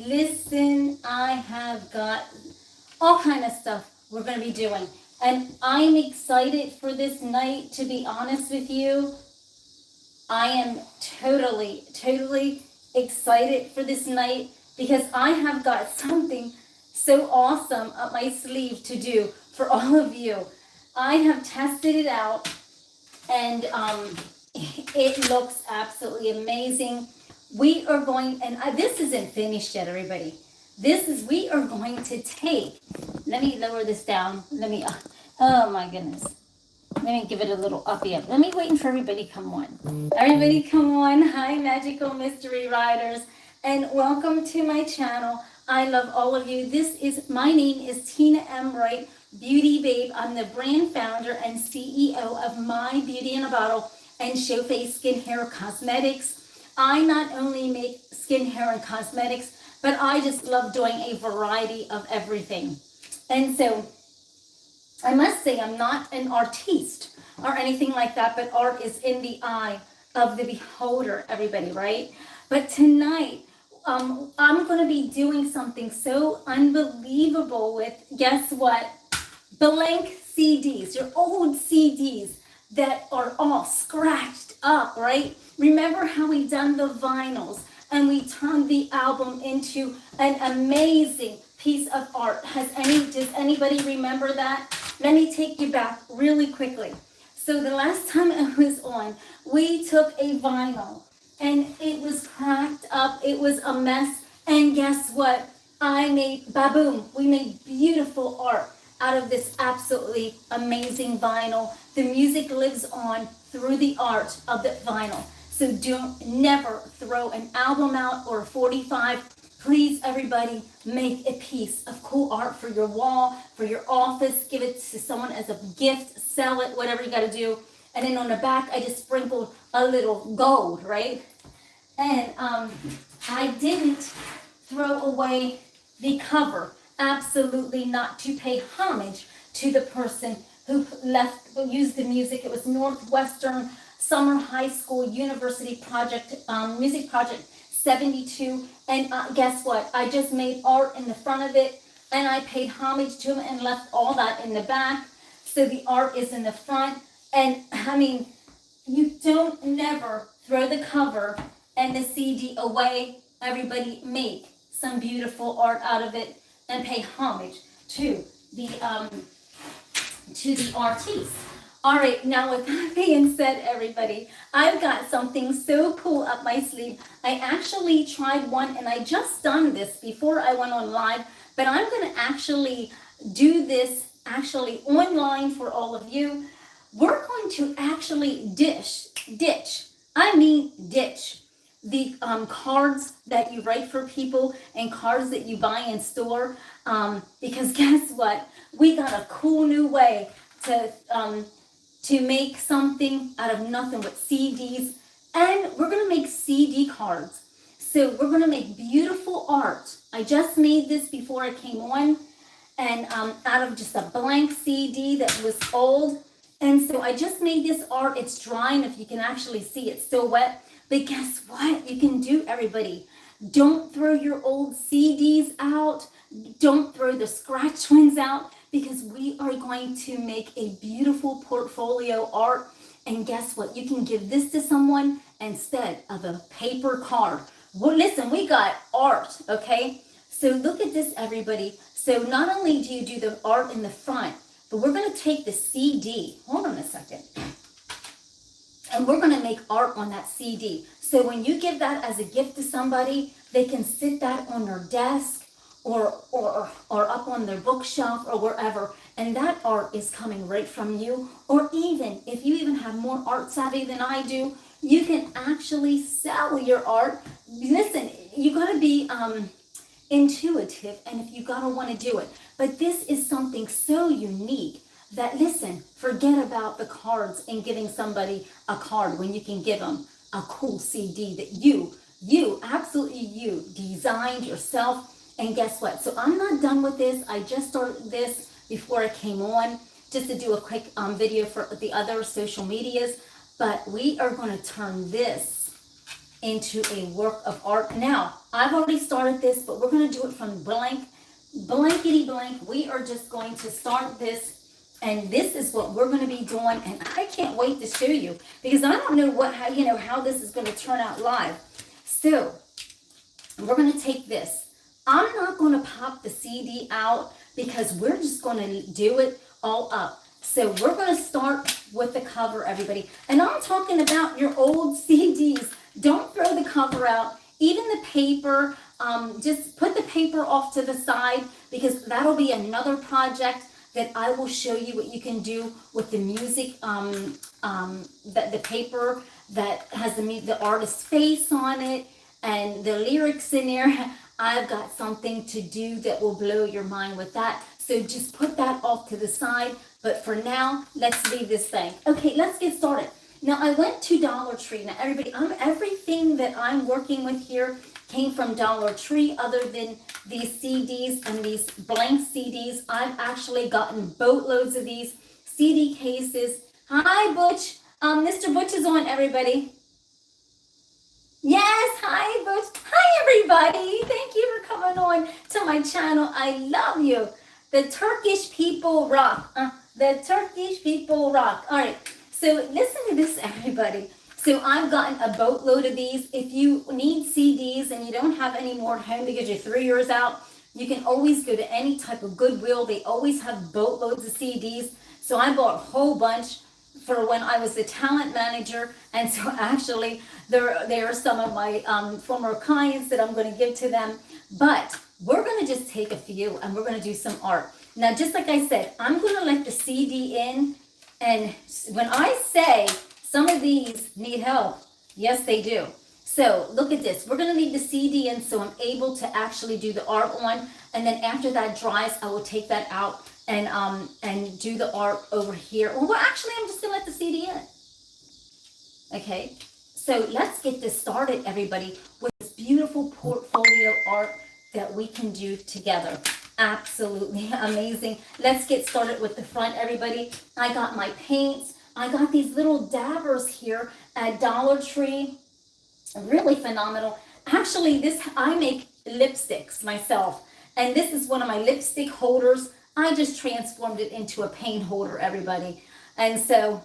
Listen, I have got all kind of stuff we're going to be doing. And I'm excited for this night, to be honest with you. I am totally excited for this night because I have got something so awesome up my sleeve to do for all of you. I have tested it out and it looks absolutely amazing. We are going, and this isn't finished yet, everybody. We are going to take, let me lower this down. Oh my goodness. Let me give it a little uppy up. Let me wait for everybody come on. Everybody come on. Hi, Magical Mystery Riders, and welcome to my channel. I love all of you. My name is Tina M. Wright, Beauty Babe. I'm the brand founder and CEO of My Beauty in a Bottle and Showface Skin Hair Cosmetics. I not only make skin, hair, and cosmetics, but I just love doing a variety of everything. And so I must say I'm not an artiste or anything like that, but art is in the eye of the beholder, everybody, right? But tonight, I'm going to be doing something so unbelievable with, guess what? Blank CDs, your old CDs that are all scratched up, right? Remember how we done the vinyls and we turned the album into an amazing piece of art. Does anybody remember that? Let me take you back really quickly. So the last time I was on, we took a vinyl and it was cracked up. It was a mess. And guess what? We made beautiful art out of this absolutely amazing vinyl. The music lives on through the art of the vinyl. So never throw an album out or a 45. Please, everybody, make a piece of cool art for your wall, for your office. Give it to someone as a gift, sell it, whatever you got to do. And then on the back, I just sprinkled a little gold, right? And I didn't throw away the cover. Absolutely not, to pay homage to the person who used the music. It was Northwestern Summer High School University Project, Music Project 72. And guess what? I just made art in the front of it and I paid homage to him and left all that in the back. So the art is in the front. And I mean, you don't never throw the cover and the CD away. Everybody make some beautiful art out of it and pay homage to the artiste. All right, now with that being said, everybody, I've got something so cool up my sleeve. I actually tried one, and I just done this before I went on live, but I'm going to actually do this online for all of you. We're going to actually ditch the cards that you write for people and cards that you buy in store, because guess what? We got a cool new way to make something out of nothing but CDs, and we're going to make CD cards. So we're going to make beautiful art. I just made this before I came on, and out of just a blank CD that was old. And so I just made this art. It's drying. If you can actually see, it's still wet. But guess what you can do, everybody? Don't throw your old CDs out. Don't throw the scratch ones out, because we are going to make a beautiful portfolio art. And guess what? You can give this to someone instead of a paper card. Well, listen, we got art, okay? So look at this, everybody. So not only do you do the art in the front, but we're going to take the CD. Hold on a second. And we're going to make art on that CD. So when you give that as a gift to somebody, they can sit that on their desk or up on their bookshelf or wherever. And that art is coming right from you. Or even, if you even have more art savvy than I do, you can actually sell your art. Listen, you got to be intuitive, and if you got to want to do it. But this is something so unique that, listen, forget about the cards and giving somebody a card when you can give them a cool CD that you designed yourself. And guess what? So I'm not done with this. I just started this before I came on, just to do a quick video for the other social medias. But we are going to turn this into a work of art. Now, I've already started this, but we're going to do it from blankety blank. We are just going to start this, and this is what we're going to be doing, and I can't wait to show you, because I don't know how this is going to turn out live. So, we're going to take this. I'm not going to pop the CD out because we're just going to do it all up. So we're going to start with the cover, everybody. And I'm talking about your old CDs. Don't throw the cover out. Even the paper, just put the paper off to the side, because that'll be another project that I will show you what you can do with the music, the paper that has the artist's face on it and the lyrics in there. I've got something to do that will blow your mind with that. So just put that off to the side. But for now, let's leave this thing. Okay, let's get started. Now, I went to Dollar Tree. Now, everybody, everything that I'm working with here came from Dollar Tree, other than these CDs and these blank CDs. I've actually gotten boatloads of these CD cases. Hi, Butch. Mr. Butch is on, everybody. Yes, hi, Butch. Hi, everybody. Thank you for coming on to my channel. I love you. The Turkish people rock. The Turkish people rock. All right, so listen to this, everybody. So I've gotten a boatload of these. If you need CDs and you don't have any more at home because you threw yours out, you can always go to any type of Goodwill. They always have boatloads of CDs. So I bought a whole bunch for when I was the talent manager. And so actually, there are some of my former clients that I'm going to give to them. But we're going to just take a few and we're going to do some art. Now, just like I said, I'm going to let the CD in. And when I say some of these need help, yes, they do. So look at this. We're going to leave the CD in so I'm able to actually do the art on. And then after that dries, I will take that out and do the art over here. Well, actually, I'm just going to let the CD in. Okay. So let's get this started, everybody, with this beautiful portfolio art that we can do together. Absolutely amazing. Let's get started with the front, everybody. I got my paints. I got these little dabbers here at Dollar Tree. Really phenomenal. Actually, I make lipsticks myself. And this is one of my lipstick holders. I just transformed it into a paint holder, everybody. And so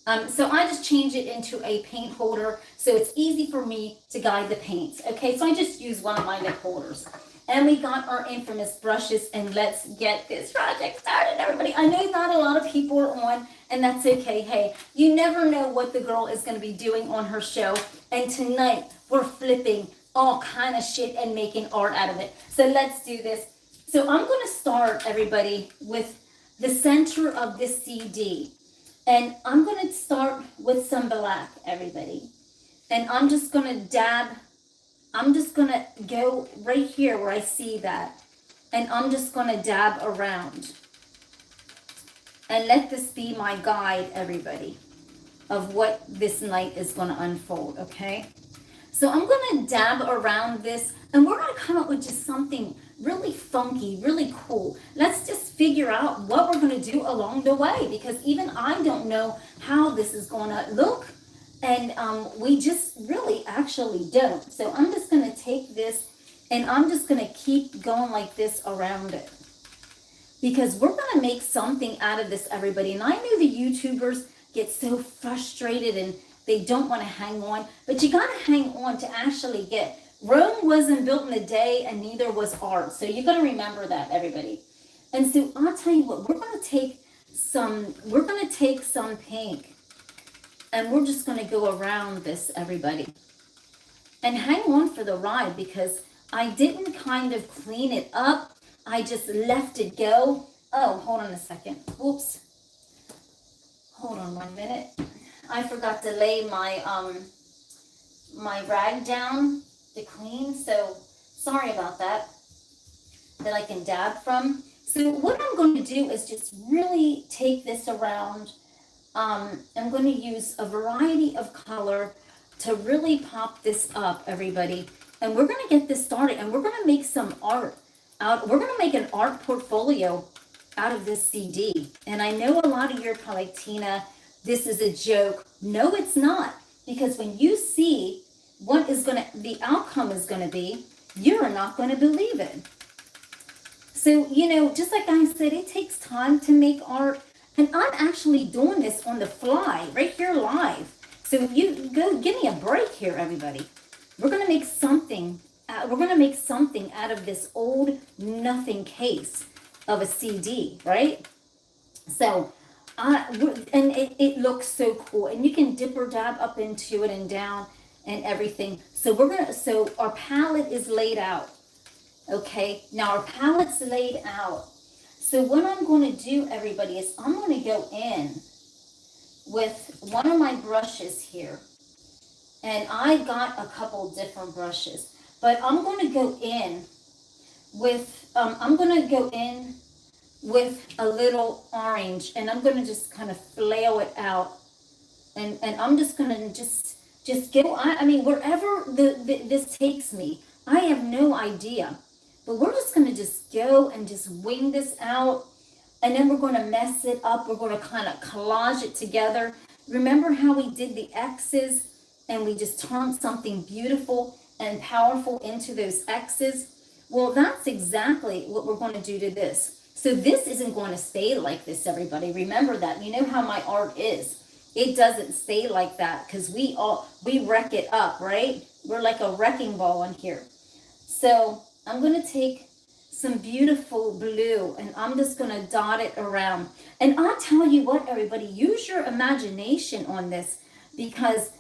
I just changed it into a paint holder so it's easy for me to guide the paints. Okay, so I just use one of my lip holders. And we got our infamous brushes, and let's get this project started, everybody. I know not a lot of people are on, and that's okay. Hey, you never know what the girl is going to be doing on her show. And tonight, we're flipping all kind of shit and making art out of it. So let's do this. So I'm going to start, everybody, with the center of this CD. And I'm going to start with some black, everybody. And I'm just going to dab. I'm just going to go right here where I see that. And I'm just going to dab around. And let this be my guide, everybody, of what this night is going to unfold, okay? So I'm going to dab around this. And we're going to come up with just something really funky, really cool. Let's just figure out what we're going to do along the way, because even I don't know how this is going to look, and we just really actually don't. So I'm just going to take this and I'm just going to keep going like this around it, because we're going to make something out of this, everybody. And I know the YouTubers get so frustrated and they don't want to hang on, but you got to hang on to actually get. Rome wasn't built in a day, and neither was art. So you got to remember that, everybody. And so I'll tell you what, we're going to take some pink, and we're just going to go around this, everybody. And hang on for the ride, because I didn't kind of clean it up. I just left it go. Oh, hold on a second. Whoops. Hold on 1 minute. I forgot to lay my my rag down to clean, so sorry about that I can dab from. So what I'm going to do is just really take this around. I'm going to use a variety of color to really pop this up, everybody. And we're going to get this started, and we're going to make some art out. We're going to make an art portfolio out of this CD. And I know a lot of you are probably like, Tina, this is a joke. No, it's not. Because when you see what is the outcome is gonna be, you're not gonna believe it. So, just like I said, it takes time to make art. And I'm actually doing this on the fly, right here live. So you go, give me a break here, everybody. We're gonna make something. We're gonna make something out of this old nothing case of a CD, right? So, and it looks so cool, and you can dip or dab up into it and down and everything. So so our palette is laid out. Okay, now our palette's laid out. So what I'm going to do, everybody, is I'm going to go in with one of my brushes here. And I got a couple different brushes. But I'm going to go in with, a little orange. And I'm going to just kind of flail it out. And I'm just going to just go, I mean, wherever this takes me, I have no idea. But we're just going to just go and just wing this out. And then we're going to mess it up. We're going to kind of collage it together. Remember how we did the X's and we just turned something beautiful and powerful into those X's? Well, that's exactly what we're going to do to this. So this isn't going to stay like this, everybody. Remember that. You know how my art is. It doesn't stay like that because we wreck it up, right? We're like a wrecking ball in here. So I'm going to take some beautiful blue and I'm just going to dot it around. And I'll tell you what, everybody, use your imagination on this, because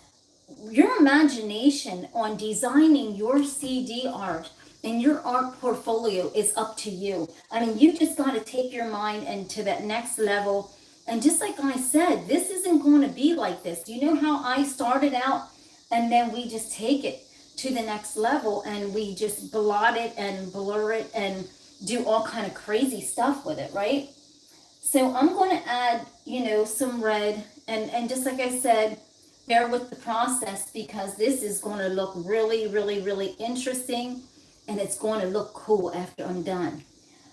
your imagination on designing your CD art and your art portfolio is up to you. I mean, you just got to take your mind into that next level. And just like I said, this isn't going to be like this. Do you know how I started out? And then we just take it to the next level and we just blot it and blur it and do all kind of crazy stuff with it, right? So I'm going to add, some red, and just like I said, bear with the process, because this is going to look really, really, really interesting, and it's going to look cool after I'm done.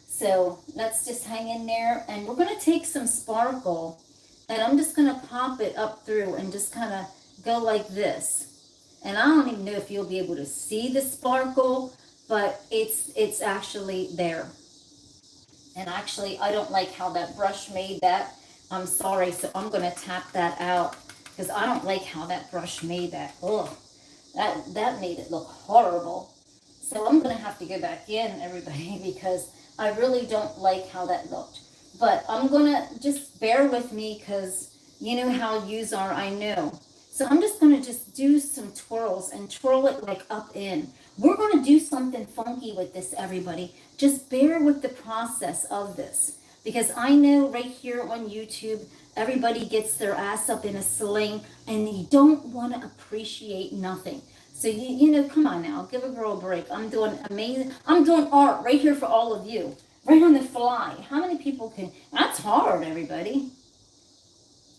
So let's just hang in there, and we're going to take some sparkle, and I'm just going to pop it up through and just kind of go like this. And I don't even know if you'll be able to see the sparkle, but it's actually there. And actually, I don't like how that brush made that. I'm sorry, so I'm going to tap that out, because I don't like how that brush made that. Ugh, that made it look horrible. So I'm going to have to go back in, everybody, because I really don't like how that looked. But I'm going to just bear with me, because you know how yous are, I know. So I'm just going to just do some twirls and twirl it like up in. We're going to do something funky with this, everybody. Just bear with the process of this, because I know right here on YouTube, everybody gets their ass up in a sling and they don't want to appreciate nothing. So, come on now, give a girl a break. I'm doing amazing. I'm doing art right here for all of you, right on the fly. How many people can? That's hard, everybody.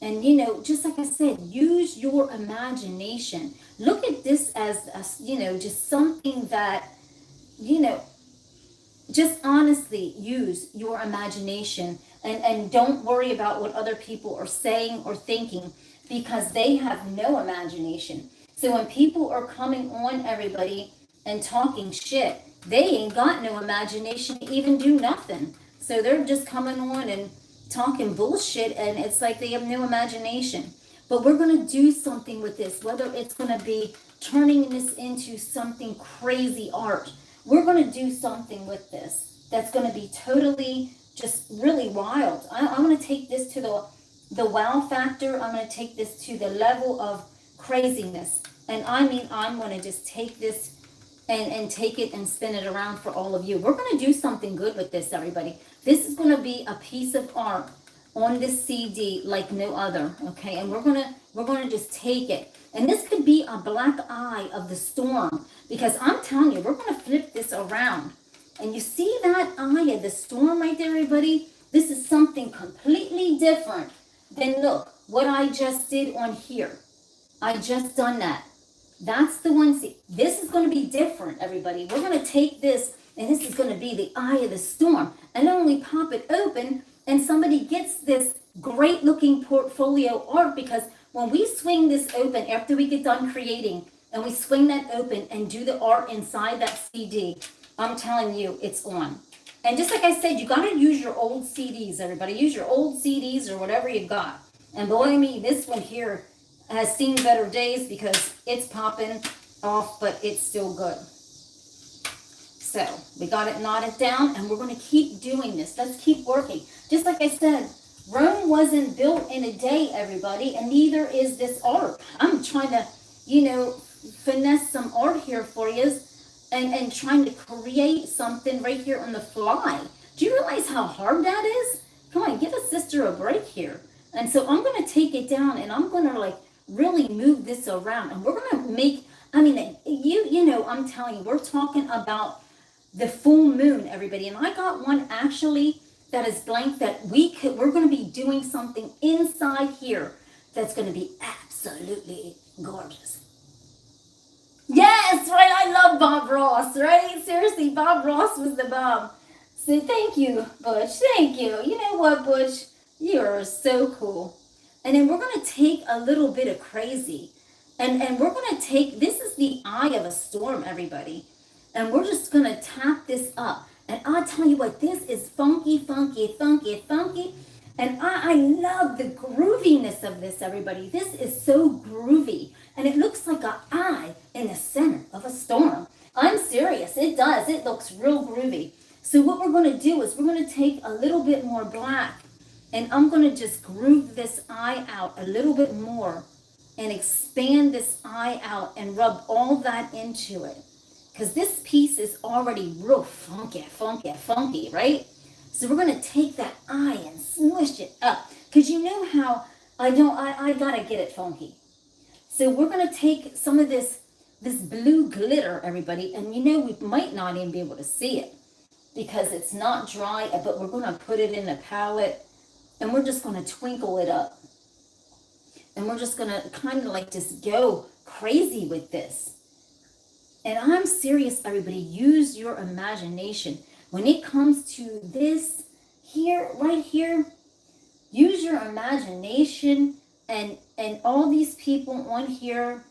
And, just like I said, use your imagination. Look at this as, just something that, just honestly use your imagination, and don't worry about what other people are saying or thinking, because they have no imagination. So when people are coming on, everybody, and talking shit, they ain't got no imagination to even do nothing. So they're just coming on and talking bullshit, and it's like they have no imagination. But we're going to do something with this, whether it's going to be turning this into something crazy art. We're going to do something with this that's going to be totally just really wild. I'm going to take this to the wow factor. I'm going to take this to the level of craziness. And I mean, I'm going to just take this and take it and spin it around for all of you. We're going to do something good with this, everybody. This is going to be a piece of art on this CD like no other, okay? And we're going to just take it. And this could be a black eye of the storm, because I'm telling you, we're going to flip this around. And you see that eye of the storm right there, everybody? This is something completely different than, look, what I just did on here. I just done that. That's the one. See, this is going to be different, everybody. We're going to take this, and this is going to be the eye of the storm. And then when we pop it open, and somebody gets this great looking portfolio art, because when we swing this open after we get done creating, and we swing that open and do the art inside that CD, I'm telling you, it's on. And just like I said, you got to use your old CDs, everybody. Use your old CDs or whatever you got. And believe me, this one here has seen better days because it's popping off, but it's still good. So we got it knotted down, and we're going to keep doing this. Let's keep working. Just like I said, Rome wasn't built in a day, everybody, and neither is this art. I'm trying to, finesse some art here for you and trying to create something right here on the fly. Do you realize how hard that is? Come on, give a sister a break here. And so I'm going to take it down, and I'm going to like really move this around, and we're going to make, I'm telling you, we're talking about the full moon, everybody. And I got one actually that is blank that we're going to be doing something inside here that's going to be absolutely gorgeous. Yes, right. I love Bob Ross, right? Seriously, Bob Ross was the bomb. So thank you, Butch. Thank you. You know what, Butch? You're so cool. And then we're going to take a little bit of crazy. And we're going to take, this is the eye of a storm, everybody. And we're just going to tap this up. And I'll tell you what, this is funky, funky, funky, funky. And I love the grooviness of this, everybody. This is so groovy. And it looks like an eye in the center of a storm. I'm serious. It does. It looks real groovy. So what we're going to do is we're going to take a little bit more black. And I'm going to just groove this eye out a little bit more. And expand this eye out and rub all that into it. Because this piece is already real funky, funky, funky, right? So we're going to take that eye and smush it up. Because you know how I got to get it funky. So we're going to take some of this blue glitter, everybody. And we might not even be able to see it. Because it's not dry. But we're going to put it in the palette. And we're just going to twinkle it up. And we're just going to kind of like just go crazy with this. And I'm serious, everybody. Use your imagination. When it comes to this here, right here, use your imagination. And all these people on here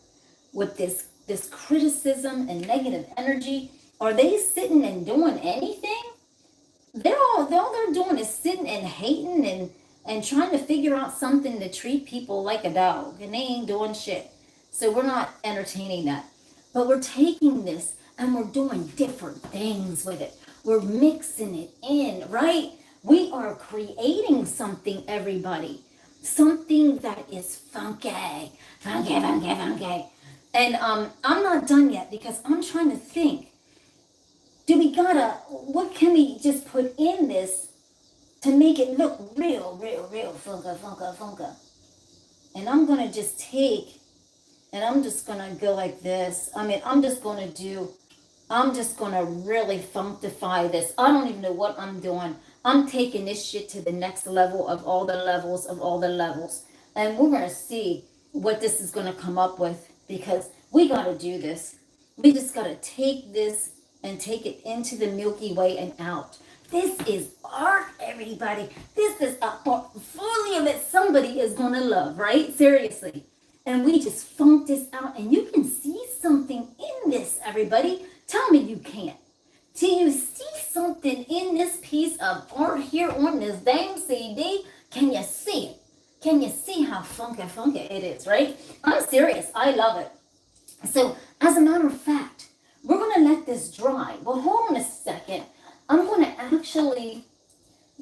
with this criticism and negative energy, are they sitting and doing anything? All they're doing is sitting and hating and trying to figure out something to treat people like a dog. And they ain't doing shit. So we're not entertaining that. But we're taking this and we're doing different things with it. We're mixing it in, right? We are creating something, everybody. Something that is funky. Funky, funky, funky. And I'm not done yet because I'm trying to think. What can we just put in this to make it look real, real, real funka, funka, funka? And I'm going to just take... And I'm just going to go like this. I'm just going to really functify this. I don't even know what I'm doing. I'm taking this shit to the next level of all the levels of all the levels. And we're going to see what this is going to come up with. Because we got to do this. We just got to take this and take it into the Milky Way and out. This is art, everybody. This is a portfolio that somebody is going to love, right? Seriously. And we just funk this out. And you can see something in this, everybody. Tell me you can't. Do you see something in this piece of art here on this damn CD? Can you see it? Can you see how funky it is, right? I'm serious. I love it. So, as a matter of fact, we're going to let this dry. Well, hold on a second. I'm going to actually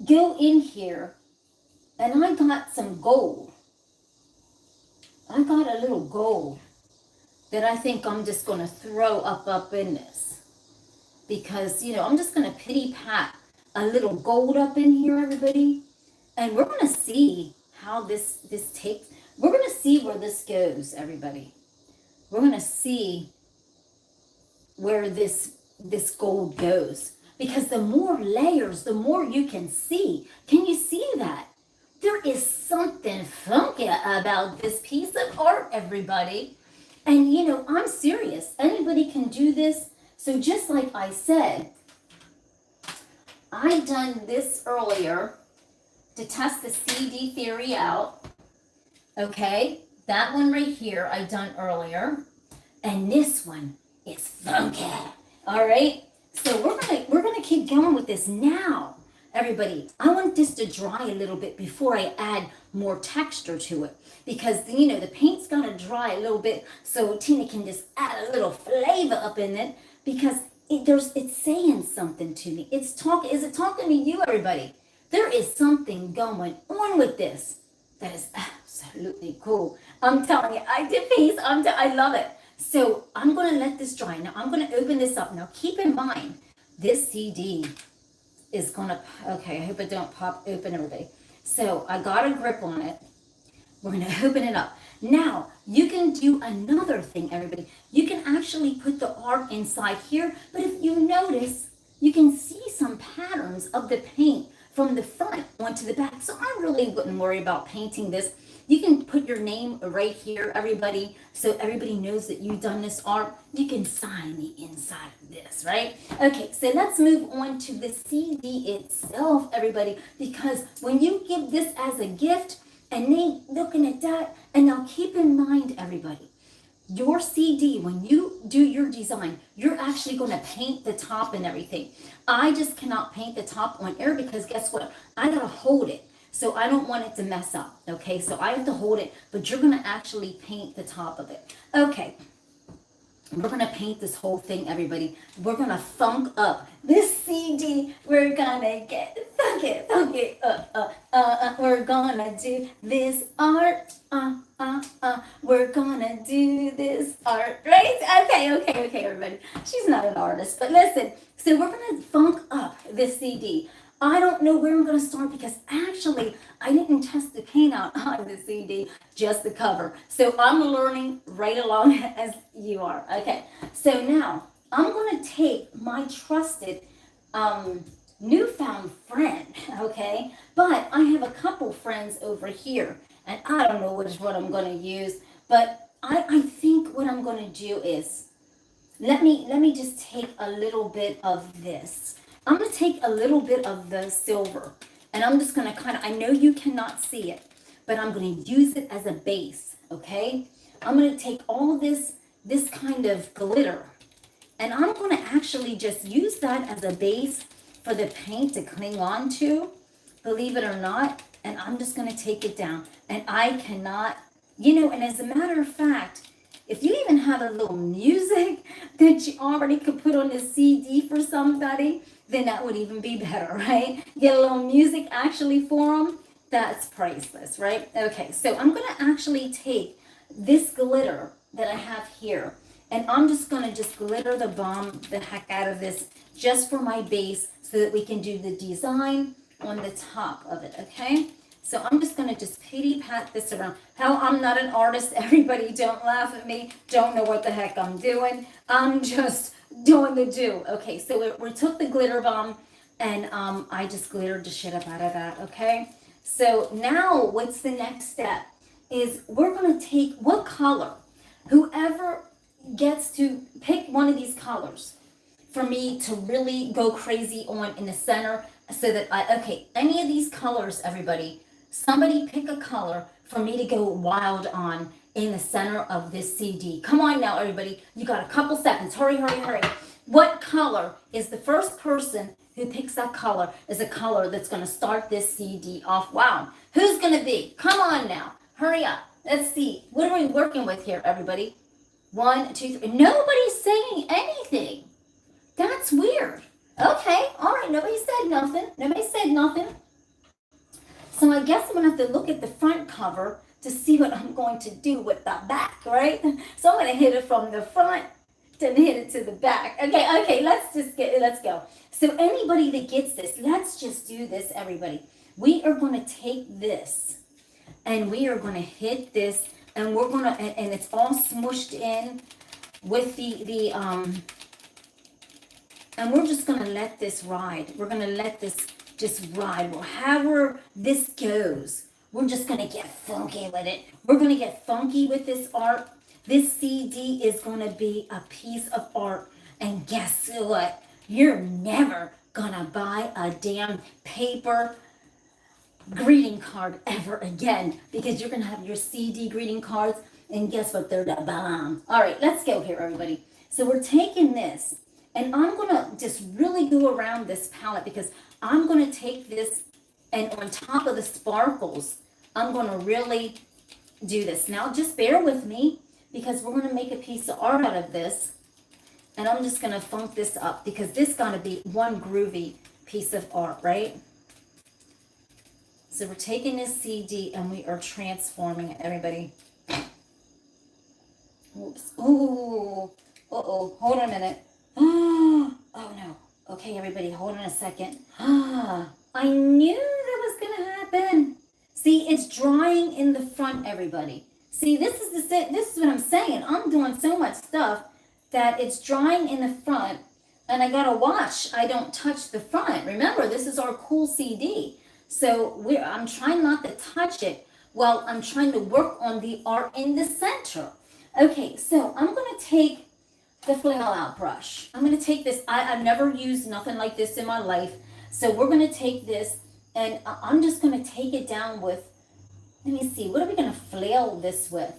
go in here. And I got some gold. I got a little gold that I think I'm just going to throw up in this. Because, I'm just going to pity-pat a little gold up in here, everybody. And we're going to see how this takes. We're going to see where this goes, everybody. We're going to see where this gold goes. Because the more layers, the more you can see. Can you see that? There is something funky about this piece of art, everybody. And, I'm serious. Anybody can do this. So just like I said, I done this earlier to test the CD theory out. Okay? That one right here I done earlier. And this one is funky. All right. So we're gonna keep going with this now. Everybody, I want this to dry a little bit before I add more texture to it, because you know the paint's gotta dry a little bit so Tina can just add a little flavor up in it, because it's saying something to me. Is it talking to you, everybody? There is something going on with this that is absolutely cool. I'm telling you, I did paste. I love it. So I'm gonna let this dry. Now I'm gonna open this up. Now keep in mind, this CD is gonna, okay, I hope it don't pop open, everybody. So I got a grip on it. We're gonna open it up. Now, you can do another thing, everybody. You can actually put the art inside here, but if you notice, you can see some patterns of the paint from the front onto the back. So I really wouldn't worry about painting this. You can put your name right here, everybody, so everybody knows that you've done this art. You can sign the inside of this, right? Okay, so let's move on to the CD itself, everybody, because when you give this as a gift, and they looking at that, and now keep in mind, everybody, your CD, when you do your design, you're actually going to paint the top and everything. I just cannot paint the top on air because guess what? I got to hold it. So I don't want it to mess up, okay? So I have to hold it, but you're going to actually paint the top of it. Okay, we're going to paint this whole thing, everybody. We're going to funk up this CD. We're going to get funky. We're going to do this art. We're going to do this art, right? Okay, everybody. She's not an artist, but listen. So we're going to funk up this CD. I don't know where I'm going to start because actually I didn't test the paint out on the CD, just the cover. So I'm learning right along as you are. Okay, so now I'm going to take my trusted newfound friend, okay? But I have a couple friends over here and I don't know which one I'm going to use, but I think what I'm going to do is, let me just take a little bit of this. I'm going to take a little bit of the silver, and I'm just going to kind of, I know you cannot see it, but I'm going to use it as a base, okay? I'm going to take all of this kind of glitter, and I'm going to actually just use that as a base for the paint to cling on to, believe it or not, and I'm just going to take it down, and I cannot, you know, and as a matter of fact, if you even have a little music that you already could put on the CD for somebody, then that would even be better, right? Get a little music actually for them. That's priceless, right? Okay, so I'm going to actually take this glitter that I have here, and I'm just going to just glitter the heck out of this just for my base so that we can do the design on the top of it, okay? So I'm just going to just pat this around. Hell, I'm not an artist. Everybody don't laugh at me. Don't know what the heck I'm doing. I'm just doing the do. Okay, so we took the glitter bomb and I just glittered the shit up out of that, okay? So now what's the next step is we're going to take what color? Whoever gets to pick one of these colors for me to really go crazy on in the center so that any of these colors, everybody, somebody pick a color for me to go wild on in the center of this CD. Come on now, everybody. You got a couple seconds. Hurry. What color is the first person who picks that color is a color that's going to start this CD off? Wow. Who's going to be? Come on now. Hurry up. Let's see. What are we working with here, everybody? 1, 2, 3. Nobody's saying anything. That's weird. Okay. All right. Nobody said nothing. So I guess I'm going to have to look at the front cover to see what I'm going to do with the back, right? So I'm going to hit it from the front, then hit it to the back. Okay, let's go. So anybody that gets this, let's just do this, everybody. We are going to take this, and we are going to hit this, and we're going to, and it's all smushed in with and we're just going to let this ride. We're going to let this just ride. Well, however this goes, we're just going to get funky with it. We're going to get funky with this art. This CD is going to be a piece of art. And guess what? You're never going to buy a damn paper greeting card ever again, because you're going to have your CD greeting cards, and guess what? They're the bomb. All right, let's go here, everybody. So we're taking this, and I'm going to just really go around this palette, because I'm going to take this, and on top of the sparkles, I'm going to really do this. Now, just bear with me, because we're going to make a piece of art out of this, and I'm just going to funk this up, because this is going to be one groovy piece of art, right? So we're taking this CD and we are transforming it, everybody. Oops. Ooh. Uh-oh. Hold on a minute. Oh, no. Okay, everybody, hold on a second. I knew that was going to happen. See, it's drying in the front, everybody. See, this is what I'm saying. I'm doing so much stuff that it's drying in the front, and I got to watch I don't touch the front. Remember, this is our cool CD. So I'm trying not to touch it while I'm trying to work on the art in the center. Okay, so I'm going to take the flail out brush. I'm going to take this. I've never used nothing like this in my life. So we're going to take this, and I'm just going to take it down with, let me see, what are we going to flail this with?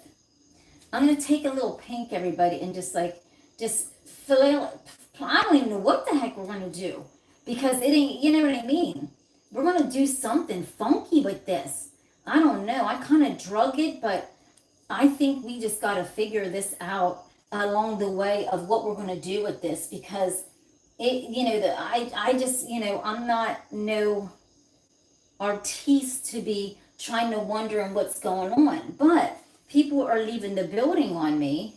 I'm going to take a little pink, everybody, and just flail it. I don't even know what the heck we're going to do, because it ain't, you know what I mean? We're going to do something funky with this. I don't know. I kind of drug it, but I think we just got to figure this out along the way of what we're going to do with this, because it, I just, I'm not no artiste to be trying to wonder what's going on, but people are leaving the building on me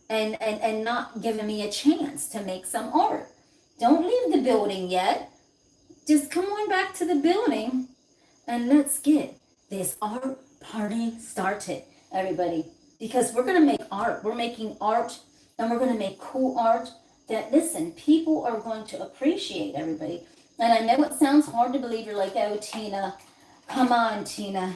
and not giving me a chance to make some art. Don't leave the building yet. Just come on back to the building and let's get this art party started, everybody. Because we're going to make art. We're making art, and we're going to make cool art that, listen, people are going to appreciate, everybody. And I know it sounds hard to believe. You're like, oh, Tina, come on, Tina.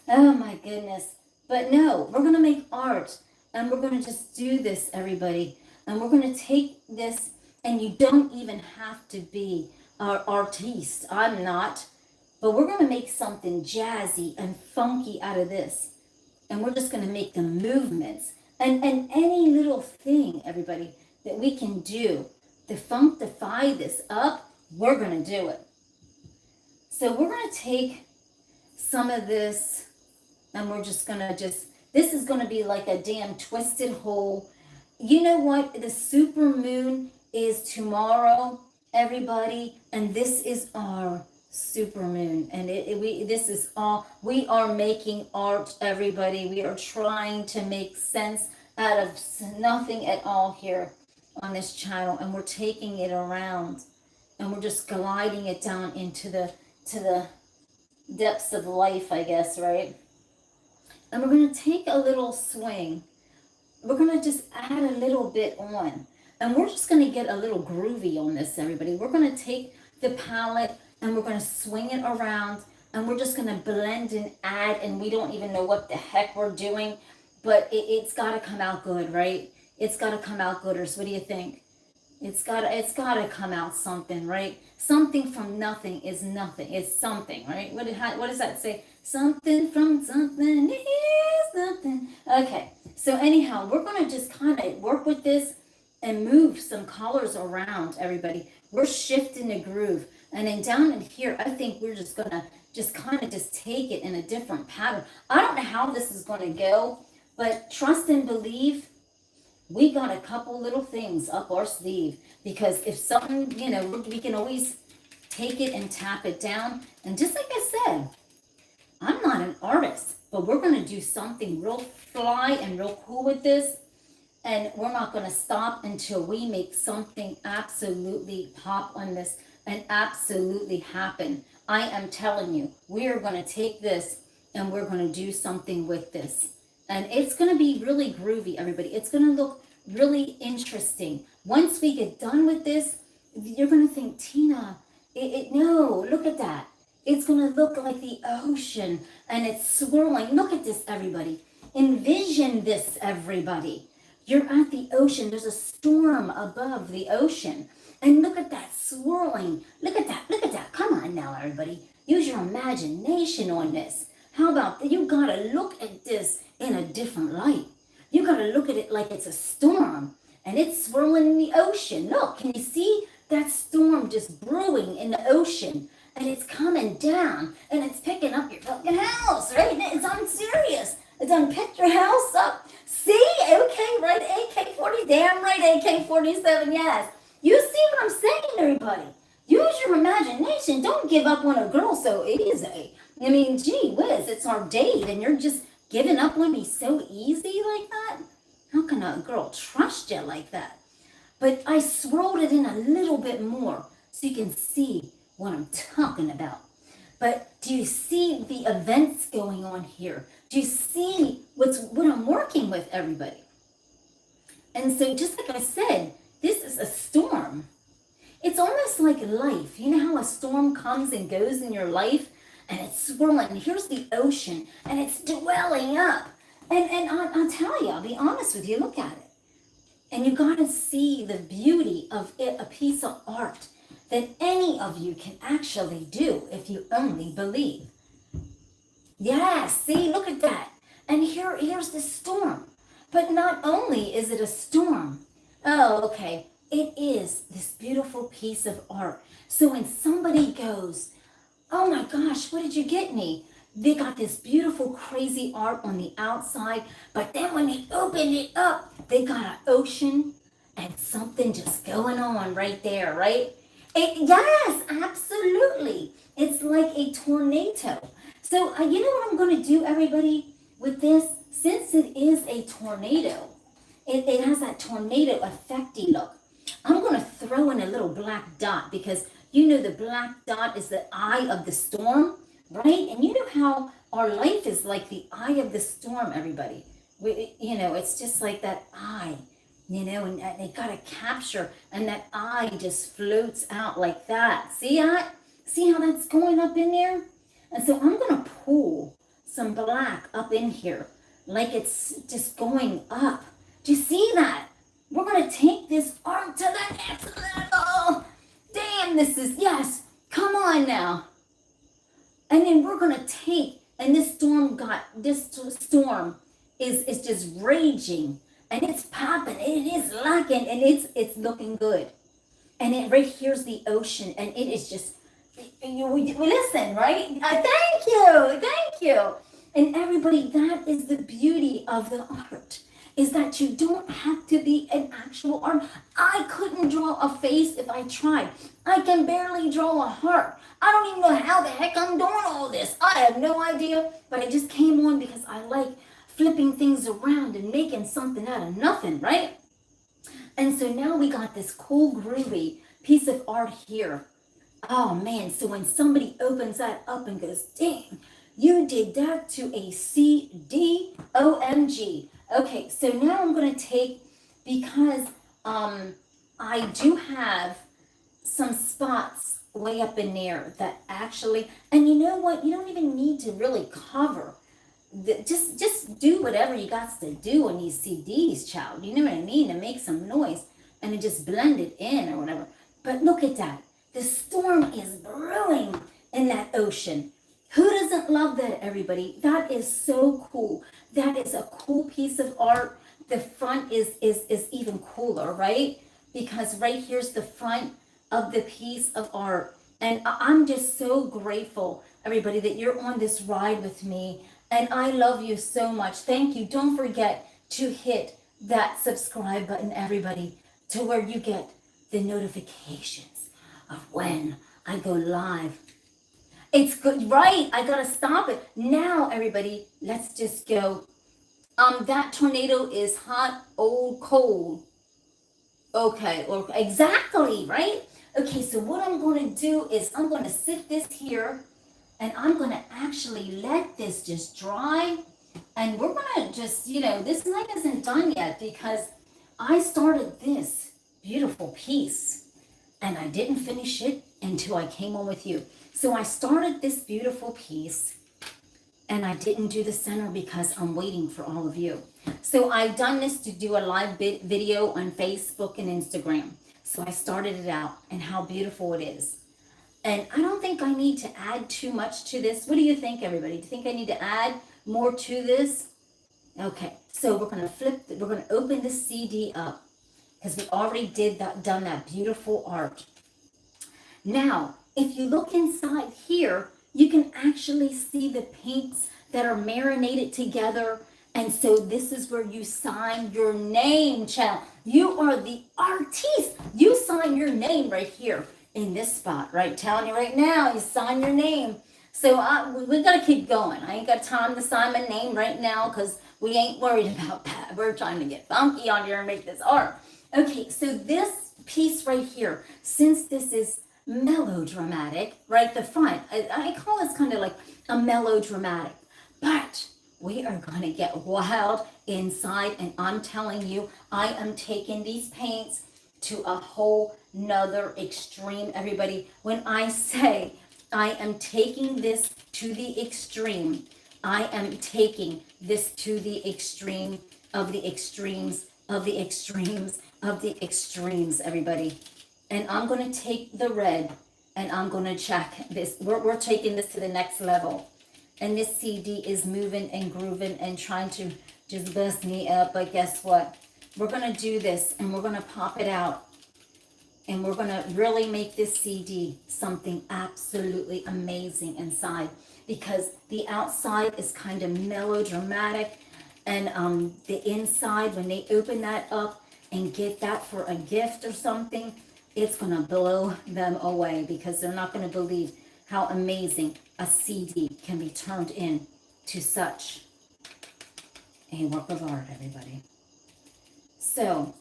Oh, my goodness. But no, we're going to make art, and we're going to just do this, everybody. And we're going to take this, and you don't even have to be our artiste. I'm not. But we're going to make something jazzy and funky out of this. And we're just going to make the movements. And any little thing, everybody, that we can do to funkify this up, we're going to do it. So we're going to take some of this, and we're just going to this is going to be like a damn twisted hole. You know what? The super moon is tomorrow, everybody, and this is our super moon, and we are making art, everybody. We are trying to make sense out of nothing at all here on this channel, and we're taking it around, and we're just gliding it down into the depths of life, I guess, right? And we're going to take a little swing. We're going to just add a little bit on. And we're just going to get a little groovy on this, everybody. We're going to take the palette and we're going to swing it around. And we're just going to blend and add. And we don't even know what the heck we're doing. But it's got to come out good, right? It's got to come out gooders. What do you think? It's got to come out something, right? Something from nothing is nothing. It's something, right? What does that say? Something from something is nothing. Okay. So anyhow, we're going to just kind of work with this and move some colors around, everybody. We're shifting the groove. And then down in here, I think we're just going to just kind of just take it in a different pattern. I don't know how this is going to go, but trust and believe, we got a couple little things up our sleeve. Because if something, we can always take it and tap it down. And just like I said, I'm not an artist, but we're going to do something real fly and real cool with this. And we're not going to stop until we make something absolutely pop on this and absolutely happen. I am telling you, we are going to take this and we're going to do something with this. And it's going to be really groovy, everybody. It's going to look really interesting. Once we get done with this, you're going to think, Tina, no, look at that. It's going to look like the ocean and it's swirling. Look at this, everybody. Envision this, everybody. You're at the ocean. There's a storm above the ocean. And look at that swirling. Look at that. Look at that. Come on now, everybody. Use your imagination on this. How about, you gotta look at this in a different light. You gotta look at it like it's a storm and it's swirling in the ocean. Look, can you see that storm just brewing in the ocean? And it's coming down and it's picking up your fucking house, right? I'm serious. It's done picked your house up. See? Okay, right, AK-40, damn right, AK-47, yes. You see what I'm saying, everybody? Use your imagination. Don't give up on a girl so easy. I mean, gee whiz, it's our date and you're just giving up on me so easy like that? How can a girl trust you like that? But I swirled it in a little bit more so you can see what I'm talking about. But do you see the events going on here? Do you see what I'm working with, everybody? And so just like I said, this is a storm. It's almost like life. You know how a storm comes and goes in your life and it's swirling. Here's the ocean and it's dwelling up. And I'll tell you, I'll be honest with you, look at it. And you got to see the beauty of it, a piece of art that any of you can actually do if you only believe. Yeah, see, look at that. And here's the storm. But not only is it a storm, oh, okay, it is this beautiful piece of art. So when somebody goes, oh my gosh, what did you get me? They got this beautiful, crazy art on the outside, but then when they open it up, they got an ocean and something just going on right there, right? Yes, absolutely. It's like a tornado. So you know what I'm going to do, everybody, with this? Since it is a tornado, it has that tornado effecty look. I'm going to throw in a little black dot because you know the black dot is the eye of the storm, right? And you know how our life is like the eye of the storm, everybody. It's just like that eye, and they got to capture, and that eye just floats out like that. See that? See how that's going up in there? And so I'm going to pull some black up in here like it's just going up. Do you see that? We're going to take this art to the next level. Damn, yes, come on now. And then we're going to take, and this storm is just raging, and it's popping, and it is locking, and it's looking good. And it right here's the ocean, and it is just, we listen, right? Thank you. And everybody, that is the beauty of the art, is that you don't have to be an actual art. I couldn't draw a face if I tried. I can barely draw a heart. I don't even know how the heck I'm doing all this. I have no idea, but it just came on because I like flipping things around and making something out of nothing, right? And so now we got this cool, groovy piece of art here. Oh man, so when somebody opens that up and goes, dang, you did that to a CD, OMG. Okay, so now I'm going to take, because I do have some spots way up in there that actually, and you know what, you don't even need to really cover. Just do whatever you got to do on these CDs, child. You know what I mean? To make some noise and to just blend it in or whatever. But look at that. The storm is brewing in that ocean. Who doesn't love that, everybody? That is so cool. That is a cool piece of art. The front is even cooler, right? Because right here's the front of the piece of art. And I'm just so grateful, everybody, that you're on this ride with me. And I love you so much. Thank you. Don't forget to hit that subscribe button, everybody, to where you get the notifications of when I go live. It's good, right? I gotta stop it. Now, everybody, let's just go. That tornado is hot, old, cold. Okay, exactly, right? Okay, so what I'm gonna do is I'm gonna sit this here and I'm gonna actually let this just dry. And we're gonna just, this night isn't done yet because I started this beautiful piece and I didn't finish it until I came on with you. So I started this beautiful piece and I didn't do the center because I'm waiting for all of you. So I've done this to do a live video on Facebook and Instagram. So I started it out and how beautiful it is. And I don't think I need to add too much to this. What do you think, everybody? Do you think I need to add more to this? Okay, so we're gonna we're gonna open the CD up because we already done that beautiful art. Now, if you look inside here, you can actually see the paints that are marinated together. And so this is where you sign your name, child. You are the artiste. You sign your name right here in this spot, right? Telling you right now, you sign your name. So we got to keep going. I ain't got time to sign my name right now because we ain't worried about that. We're trying to get funky on here and make this art. Okay, so this piece right here, since this is melodramatic, right? The front, I call this kind of like a melodramatic, but we are going to get wild inside. And I'm telling you, I am taking these paints to a whole nother extreme, everybody. When I say I am taking this to the extreme, I am taking this to the extreme of the extremes of the extremes of the extremes, everybody. And I'm going to take the red and I'm going to check this. We're taking this to the next level. And this CD is moving and grooving and trying to just bust me up. But guess what? We're going to do this and we're going to pop it out. And we're going to really make this CD something absolutely amazing inside. Because the outside is kind of melodramatic. And the inside, when they open that up and get that for a gift or something, it's going to blow them away because they're not going to believe how amazing a CD can be turned into such a work of art, everybody. So,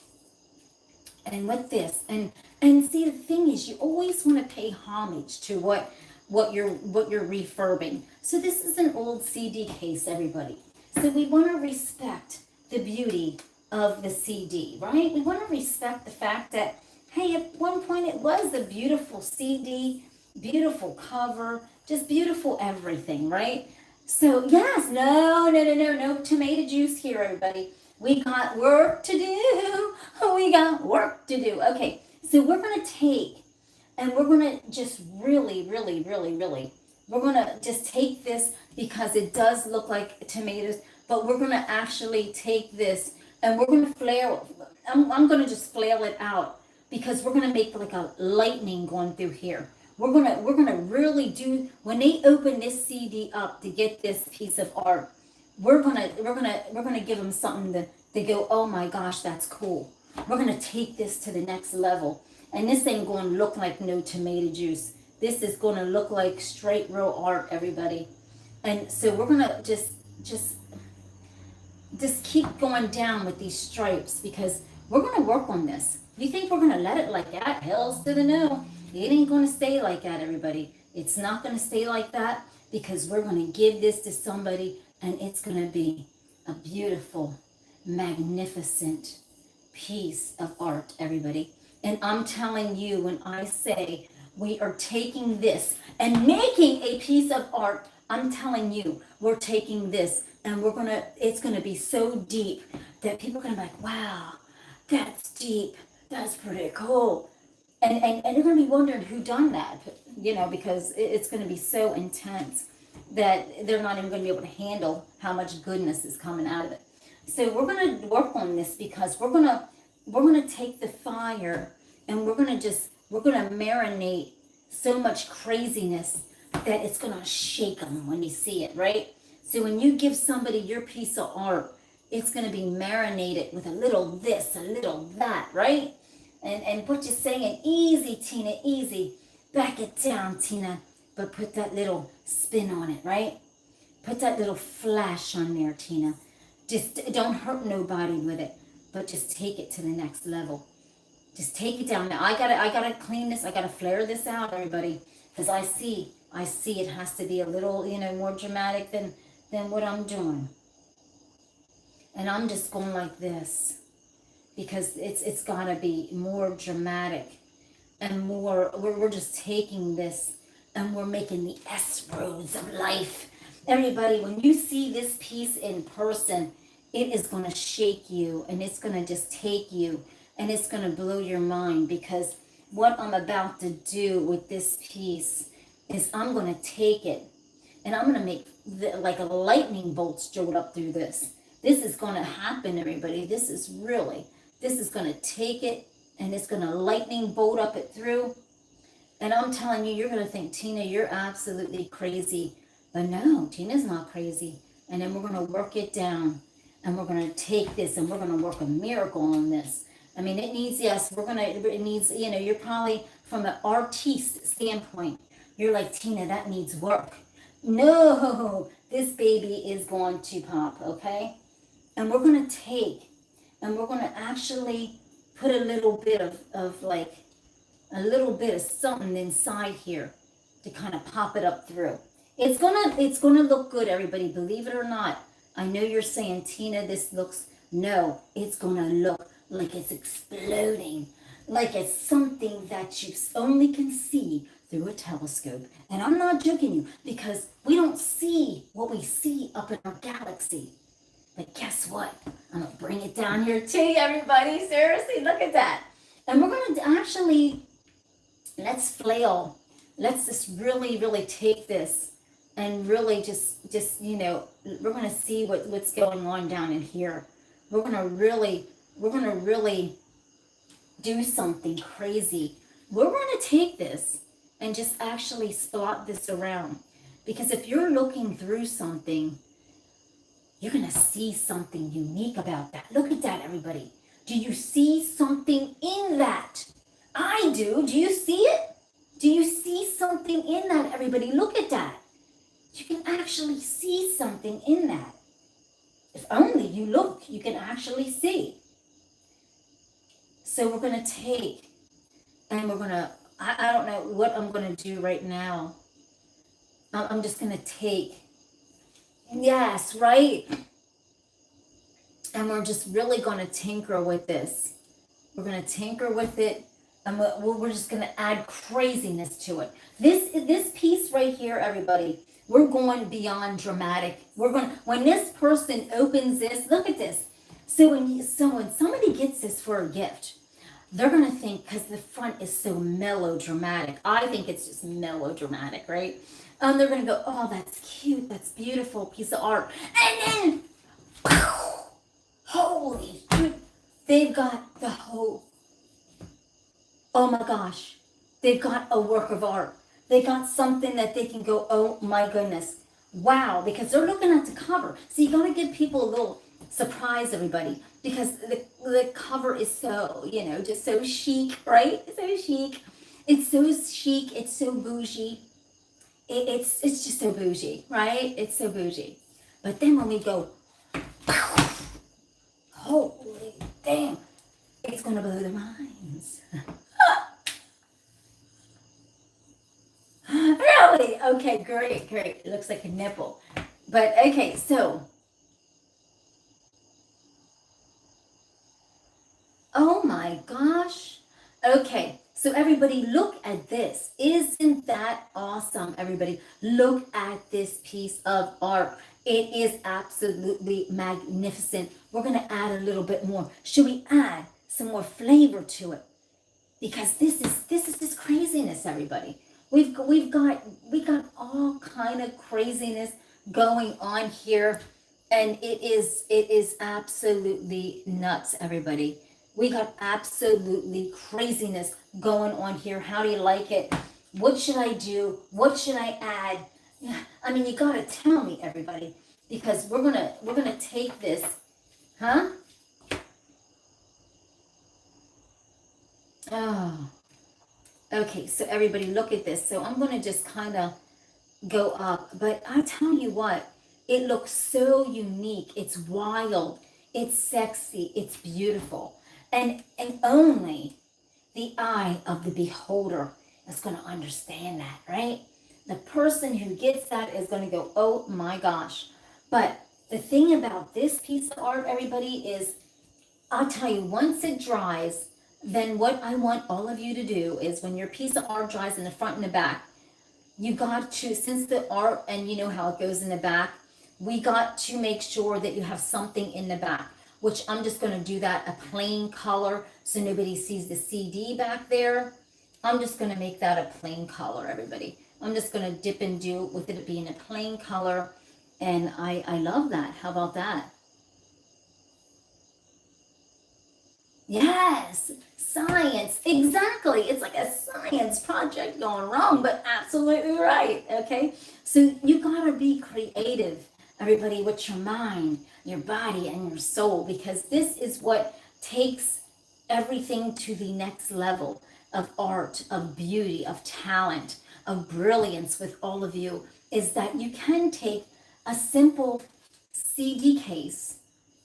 and with this, and see, the thing is, you always want to pay homage to what you're refurbing. So this is an old CD case, everybody. So we want to respect the beauty of the CD, right? We want to respect the fact that, hey, at one point it was a beautiful CD, beautiful cover, just beautiful everything, right? So yes, no tomato juice here, everybody. We got work to do. We got work to do. Okay, so we're going to take, and we're going to just really, we're going to just take this because it does look like tomatoes, but we're going to actually take this and we're going to flail, I'm going to just flail it out because we're going to make like a lightning going through here. We're gonna really do, when they open this CD up to get this piece of art, we're gonna give them something to go, oh my gosh, that's cool. We're gonna take this to the next level. And this ain't gonna look like no tomato juice. This is gonna look like straight real art, everybody. And so we're gonna just keep going down with these stripes because we're gonna work on this. You think we're gonna let it like that? Hells to the no. It ain't going to stay like that, everybody. It's not going to stay like that because we're going to give this to somebody and it's going to be a beautiful, magnificent piece of art, everybody. And I'm telling you, when I say we are taking this and making a piece of art, I'm telling you, we're taking this and it's going to be so deep that people are going to be like, wow, that's deep. That's pretty cool. And you're going to be wondering who done that, because it's going to be so intense that they're not even going to be able to handle how much goodness is coming out of it. So we're going to work on this because we're going to take the fire and we're going to marinate so much craziness that it's going to shake them when you see it, right? So when you give somebody your piece of art, it's going to be marinated with a little this, a little that, right? And what you're saying, easy, Tina, easy. Back it down, Tina. But put that little spin on it, right? Put that little flash on there, Tina. Just don't hurt nobody with it, but just take it to the next level. Just take it down. Now I gotta clean this. I gotta flare this out, everybody, because I see it has to be a little, more dramatic than what I'm doing. And I'm just going like this. Because it's got to be more dramatic and more, we're just taking this and we're making the S-roads of life. Everybody, when you see this piece in person, it is going to shake you and it's going to just take you and it's going to blow your mind because what I'm about to do with this piece is I'm going to take it and I'm going to make like a lightning bolt straight up through this. This is going to happen, everybody. This is going to take it and it's going to lightning bolt up it through. And I'm telling you, you're going to think, Tina, you're absolutely crazy. But no, Tina's not crazy. And then we're going to work it down. And we're going to take this and we're going to work a miracle on this. I mean, it needs, yes, it needs, you know, you're probably from an artiste standpoint. You're like, Tina, that needs work. No, this baby is going to pop, okay? And we're going to take, and we're going to actually put a little bit of like, a little bit of something inside here to kind of pop it up through. It's gonna look good, everybody, believe it or not. I know you're saying, Tina, this looks, no, it's gonna look like it's exploding, like it's something that you only can see through a telescope. And I'm not joking you, because we don't see what we see up in our galaxy. But guess what? I'm gonna bring it down here to you, everybody. Seriously, look at that. And we're gonna actually, let's flail. Let's just really, really take this and really just, you know, we're going to see what's going on down in here. We're going to really do something crazy. We're going to take this and just actually spot this around. Because if you're looking through something, you're going to see something unique about that. Look at that, everybody. Do you see something in that? I do. Do you see it? Do you see something in that, everybody? Look at that. You can actually see something in that. If only you look, you can actually see. So we're going to take, and we're going to, I don't know what I'm going to do right now. I'm just going to take, yes, right? And we're just really going to tinker with this. We're going to tinker with it. And we're just going to add craziness to it. This piece right here, everybody, we're going beyond dramatic. When this person opens this, look at this. So when somebody gets this for a gift, they're going to think, because the front is so melodramatic. I think it's just melodramatic, right? They're going to go, oh, that's cute. That's beautiful piece of art. And then, holy shit, they've got the whole, oh my gosh, they've got a work of art. They got something that they can go, oh my goodness, wow, because they're looking at the cover. So you got to give people a little surprise, everybody, because the cover is so, you know, just so chic, right? So chic. It's so chic. It's so bougie. It's just so bougie, right? It's so bougie. But then when we go, holy damn, it's going to blow their minds. Really? Okay, great. It looks like a nipple. But okay, so. Oh my gosh. Okay, so everybody look at this. Isn't that awesome, everybody? Look at this piece of art. It is absolutely magnificent. We're going to add a little bit more. Should we add some more flavor to it? Because this is just craziness, everybody. We got all kind of craziness going on here, and it is absolutely nuts, everybody. We got absolutely craziness going on here. How do you like it? What should I do? What should I add? I mean, you gotta tell me, everybody, because we're gonna take this, huh? Oh. Okay, so everybody look at this. So I'm going to just kind of go up. But I tell you what, it looks so unique. It's wild. It's sexy. It's beautiful. And only the eye of the beholder is going to understand that, right? The person who gets that is going to go, oh my gosh. But the thing about this piece of art, everybody, is I'll tell you, once it dries, then what I want all of you to do is when your piece of art dries in the front and the back, you got to, since the art, and you know how it goes in the back, we got to make sure that you have something in the back, which I'm just going to do that a plain color so nobody sees the CD back there. I'm just going to make that a plain color, everybody. I'm just going to dip and do with it being a plain color. And I love that. How about that? Yes, science. Exactly. It's like a science project going wrong, but absolutely right. Okay. So you got to be creative, everybody, with your mind, your body, and your soul, because this is what takes everything to the next level of art, of beauty, of talent, of brilliance with all of you, is that you can take a simple CD case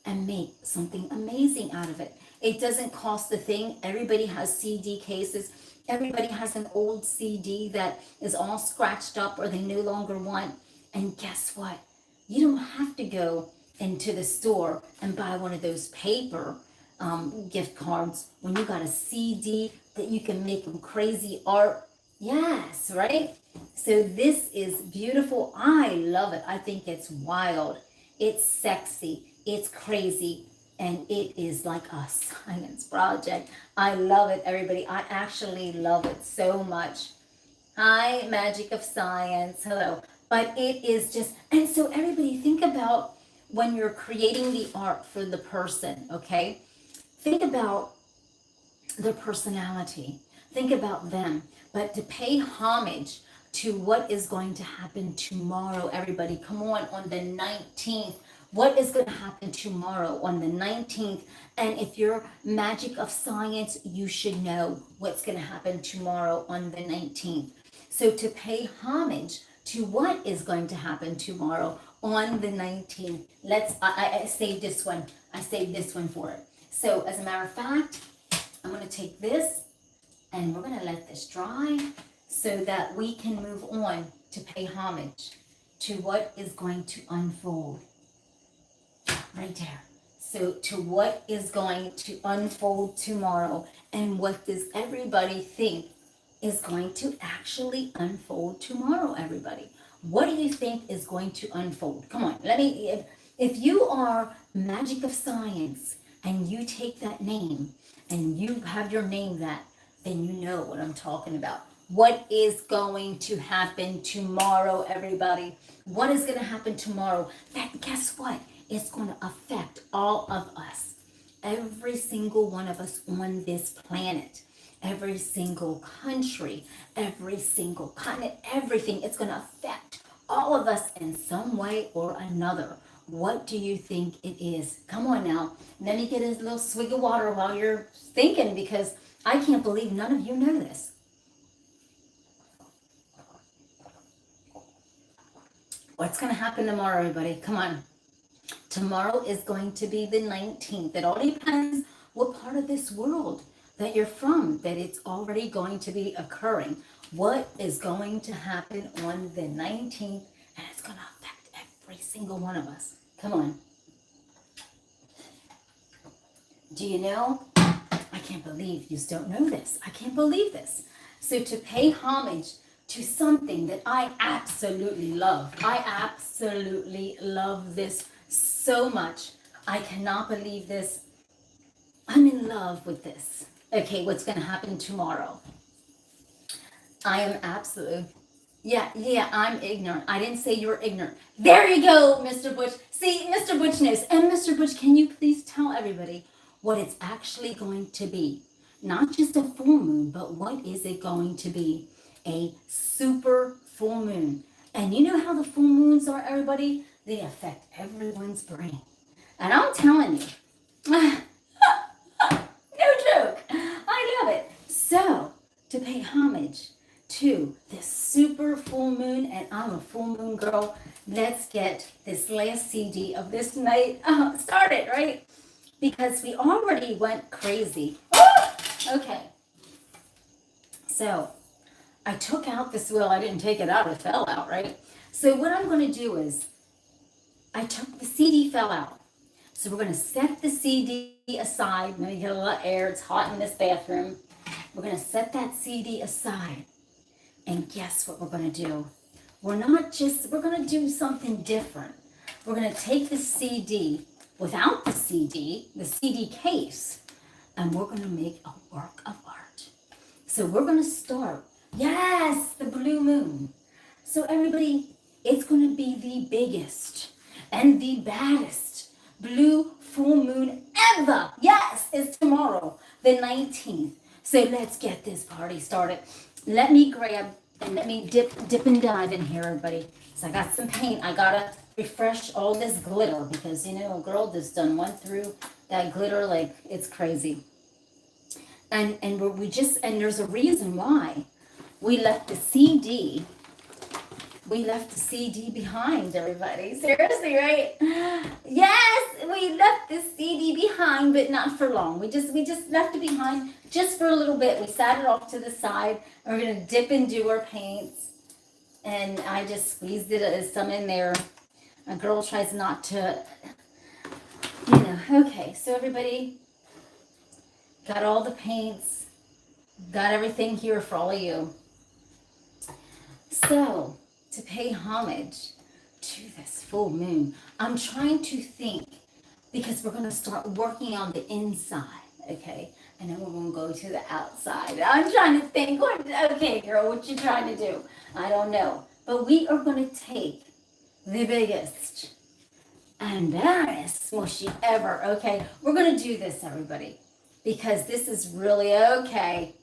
and make something amazing out of it. It doesn't cost a thing. Everybody has CD cases. Everybody has an old CD that is all scratched up or they no longer want. And guess what? You don't have to go into the store and buy one of those paper gift cards when you got a CD that you can make them crazy art. Yes, right? So this is beautiful. I love it. I think it's wild. It's sexy. It's crazy. And it is like a science project. I love it, everybody. I actually love it so much. Hi, magic of science. Hello. But it is just, and so everybody think about when you're creating the art for the person, okay? Think about their personality. Think about them. But to pay homage to what is going to happen tomorrow, everybody, come on the 19th. What is going to happen tomorrow on the 19th? And if you're magic of science, you should know what's going to happen tomorrow on the 19th. So to pay homage to what is going to happen tomorrow on the 19th, I saved this one. I saved this one for it. So as a matter of fact, I'm going to take this and we're going to let this dry so that we can move on to pay homage to what is going to unfold right there. So to what is going to unfold tomorrow, and what does everybody think is going to actually unfold tomorrow, everybody? What do you think is going to unfold? Come on, if you are magic of science and you take that name and you have your name that, then you know what I'm talking about. What is going to happen tomorrow, everybody? What is going to happen tomorrow? That, guess what? It's going to affect all of us. Every single one of us on this planet. Every single country. Every single continent. Everything. It's going to affect all of us in some way or another. What do you think it is? Come on now. Let me get a little swig of water while you're thinking, because I can't believe none of you know this. What's going to happen tomorrow, everybody? Come on. Tomorrow is going to be the 19th. It all depends what part of this world that you're from, that it's already going to be occurring. What is going to happen on the 19th? And it's going to affect every single one of us. Come on. Do you know? I can't believe you don't know this. I can't believe this. So to pay homage to something that I absolutely love. I absolutely love this so much. I cannot believe this. I'm in love with this. Okay, what's going to happen tomorrow? I am absolutely, yeah, I'm ignorant. I didn't say you were ignorant. There you go, Mr. Butch. See, Mr. Butch knows. And Mr. Butch, can you please tell everybody what it's actually going to be? Not just a full moon, but what is it going to be? A super full moon. And you know how the full moons are, everybody? They affect everyone's brain. And I'm telling you, no joke, I love it. So, to pay homage to this super full moon, and I'm a full moon girl, let's get this last CD of this night started, right? Because we already went crazy. Okay. So, I took out this wheel. I didn't take it out. It fell out, right? So what I'm going to do is, I took the CD fell out. So we're going to set the CD aside. Let me get a little air. It's hot in this bathroom. We're going to set that CD aside. And guess what we're going to do? We're going to do something different. We're going to take the CD without the CD case, and we're going to make a work of art. So we're going to start. Yes, the blue moon. So everybody, it's going to be the biggest and the baddest blue full moon ever. Yes, it's tomorrow, the 19th. So let's get this party started. Let me grab and let me dip and dive in here, everybody. So I got some paint. I gotta refresh all this glitter because, you know, a girl just done went through that glitter like it's crazy. And there's a reason why we left the CD. We left the CD behind, everybody. Seriously, right? Yes, we left the CD behind, but not for long. We just left it behind just for a little bit. We sat it off to the side, and we're gonna dip into our paints. And I just squeezed some in there. A girl tries not to, you know. Okay, so everybody got all the paints, got everything here for all of you. So, to pay homage to this full moon, I'm trying to think, because we're going to start working on the inside, okay? And then we're going to go to the outside. I'm trying to think, okay, girl, what you trying to do? I don't know. But we are going to take the biggest and baddest smooshy ever, okay? We're going to do this, everybody, because this is really okay.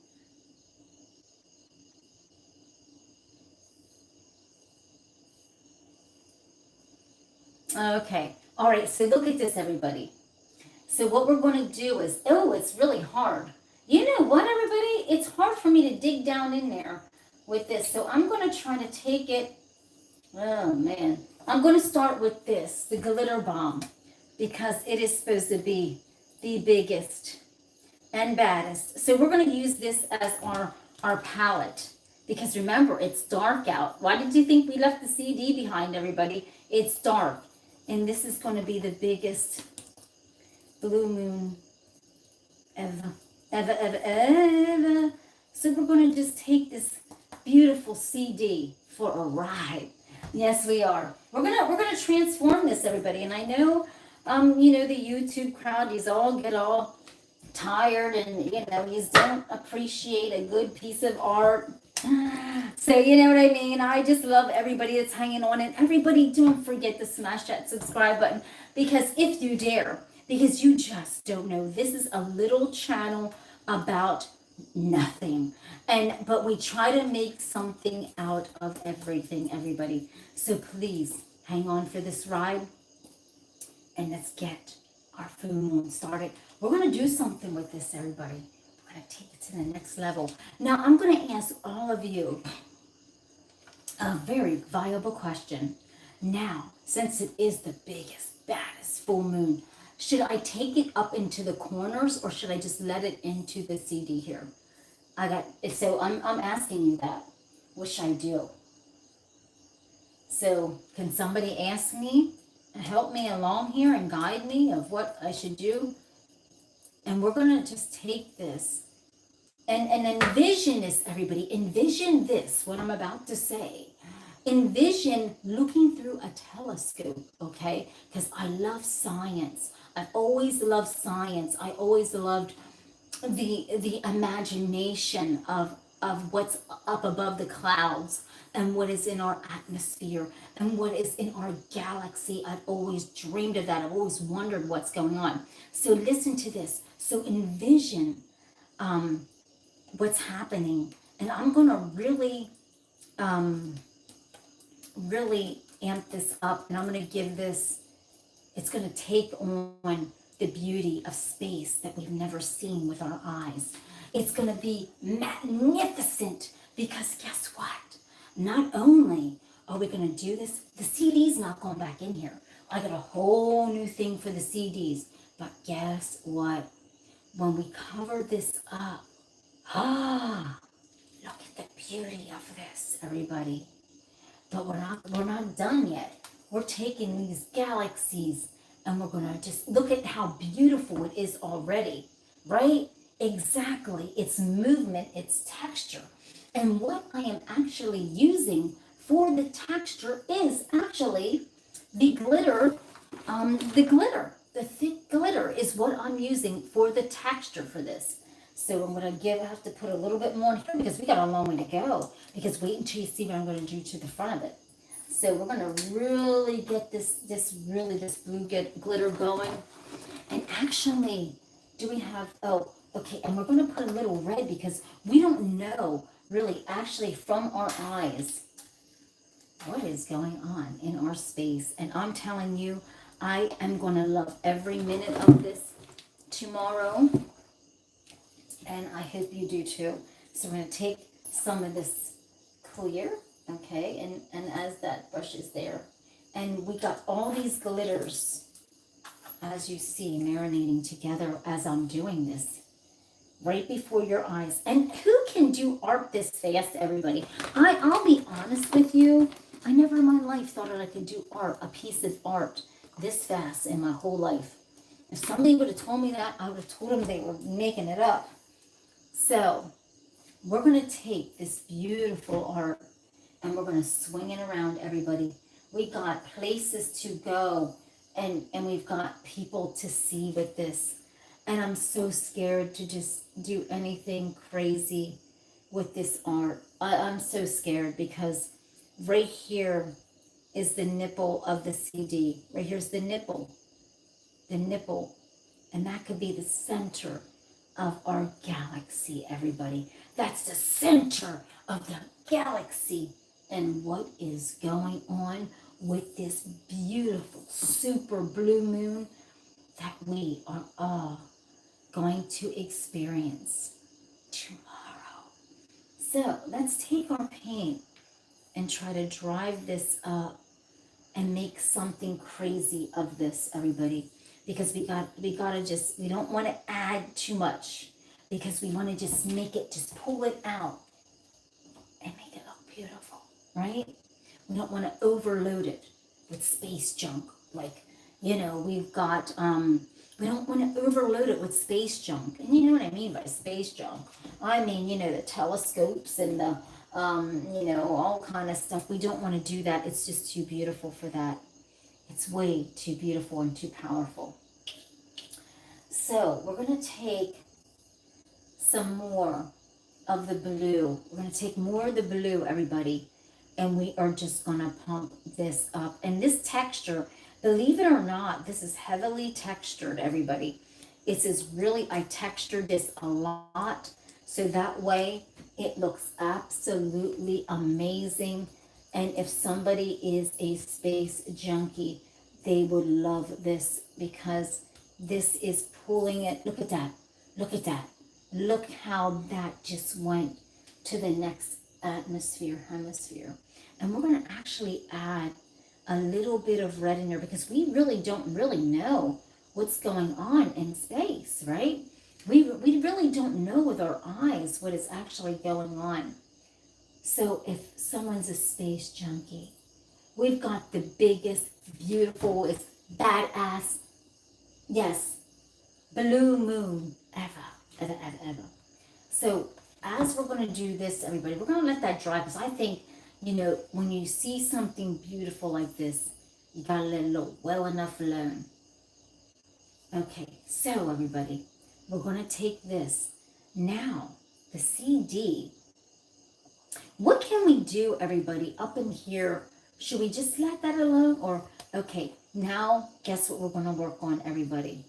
Okay, all right, so look at this, everybody. So what we're going to do is, oh, it's really hard. You know what, everybody? It's hard for me to dig down in there with this. So I'm going to try to take it, oh, man. I'm going to start with this, the glitter bomb, because it is supposed to be the biggest and baddest. So we're going to use this as our palette, because remember, it's dark out. Why did you think we left the CD behind, everybody? It's dark. And this is going to be the biggest blue moon ever. So we're going to just take this beautiful CD for a ride. Yes, we are. We're gonna transform this, everybody. And I know, you know, the YouTube crowd, you all get all tired, and you know, you don't appreciate a good piece of art. So you know what I mean? I just love everybody that's hanging on, and everybody don't forget to smash that subscribe button, because if you dare, because you just don't know, this is a little channel about nothing, but we try to make something out of everything, everybody. So please hang on for this ride, and let's get our full moon started. We're going to do something with this, everybody. We're going to take it to the next level. Now, I'm going to ask all of you a very viable question. Now, since it is the biggest, baddest full moon, should I take it up into the corners, or should I just let it into the CD here? So I'm asking you that. What should I do? So can somebody ask me, help me along here and guide me of what I should do? And we're going to just take this and envision this, everybody. Envision this, what I'm about to say. Envision looking through a telescope, okay? Because I love science. I've always loved science. I always loved the imagination of what's up above the clouds, and what is in our atmosphere, and what is in our galaxy. I've always dreamed of that. I've always wondered what's going on. So listen to this. So envision what's happening. And I'm going to really amp this up. And I'm going to give this, it's going to take on the beauty of space that we've never seen with our eyes. It's going to be magnificent, because guess what? Not only are we going to do this, the CD's not going back in here. I got a whole new thing for the CDs. But guess what? When we cover this up, look at the beauty of this, everybody. But we're not done yet. We're taking these galaxies, and we're going to just look at how beautiful it is already, right? Exactly. Its movement, its texture. And what I am actually using for the texture is actually the glitter. The thick glitter is what I'm using for the texture for this. So I'm going to have to put a little bit more in here because we got a long way to go. Because wait until you see what I'm going to do to the front of it. So we're going to really get this blue glitter going. And actually, do we have, oh, okay, and we're going to put a little red because we don't know really actually from our eyes what is going on in our space. And I'm telling you, I am going to love every minute of this tomorrow. And I hope you do too. So we're going to take some of this clear, okay, and as that brush is there. And we got all these glitters, as you see, marinating together as I'm doing this, right before your eyes. And who can do art this fast, everybody? I'll be honest with you, I never in my life thought that I could do art, a piece of art, this fast in my whole life. If somebody would have told me that, I would have told them they were making it up. So, we're going to take this beautiful art and we're going to swing it around, everybody. We got places to go and we've got people to see with this. And I'm so scared to just do anything crazy with this art. I'm so scared because right here is the nipple of the CD. Right here's the nipple. And that could be the center of our galaxy, everybody. That's the center of the galaxy. And what is going on with this beautiful super blue moon that we are all going to experience tomorrow. So let's take our paint and try to drive this up and make something crazy of this, everybody. Because we don't want to add too much, because we want to just make it, just pull it out and make it look beautiful, right? We don't want to overload it with space junk. Like, we've got, we don't want to overload it with space junk. And you know what I mean by space junk? I mean, the telescopes and the, all kind of stuff. We don't want to do that. It's just too beautiful for that. It's way too beautiful and too powerful. So we're going to take some more of the blue. We're going to take more of the blue, everybody. And we are just going to pump this up. And this texture, believe it or not, this is heavily textured, everybody. I textured this a lot. So that way it looks absolutely amazing. And if somebody is a space junkie, they would love this because this is pulling it. Look at that. Look at that. Look how that just went to the next hemisphere. And we're going to actually add a little bit of red in there because we really don't know what's going on in space, right? We really don't know with our eyes what is actually going on. So if someone's a space junkie, we've got the biggest, beautiful, badass, yes, blue moon ever. So as we're going to do this, everybody, we're going to let that dry because I think, when you see something beautiful like this, you got to let it look well enough alone. Okay, so everybody, we're going to take this. Now, the CD. What can we do, everybody, up in here? Should we just let that alone? Or, okay, now, guess what we're going to work on, everybody?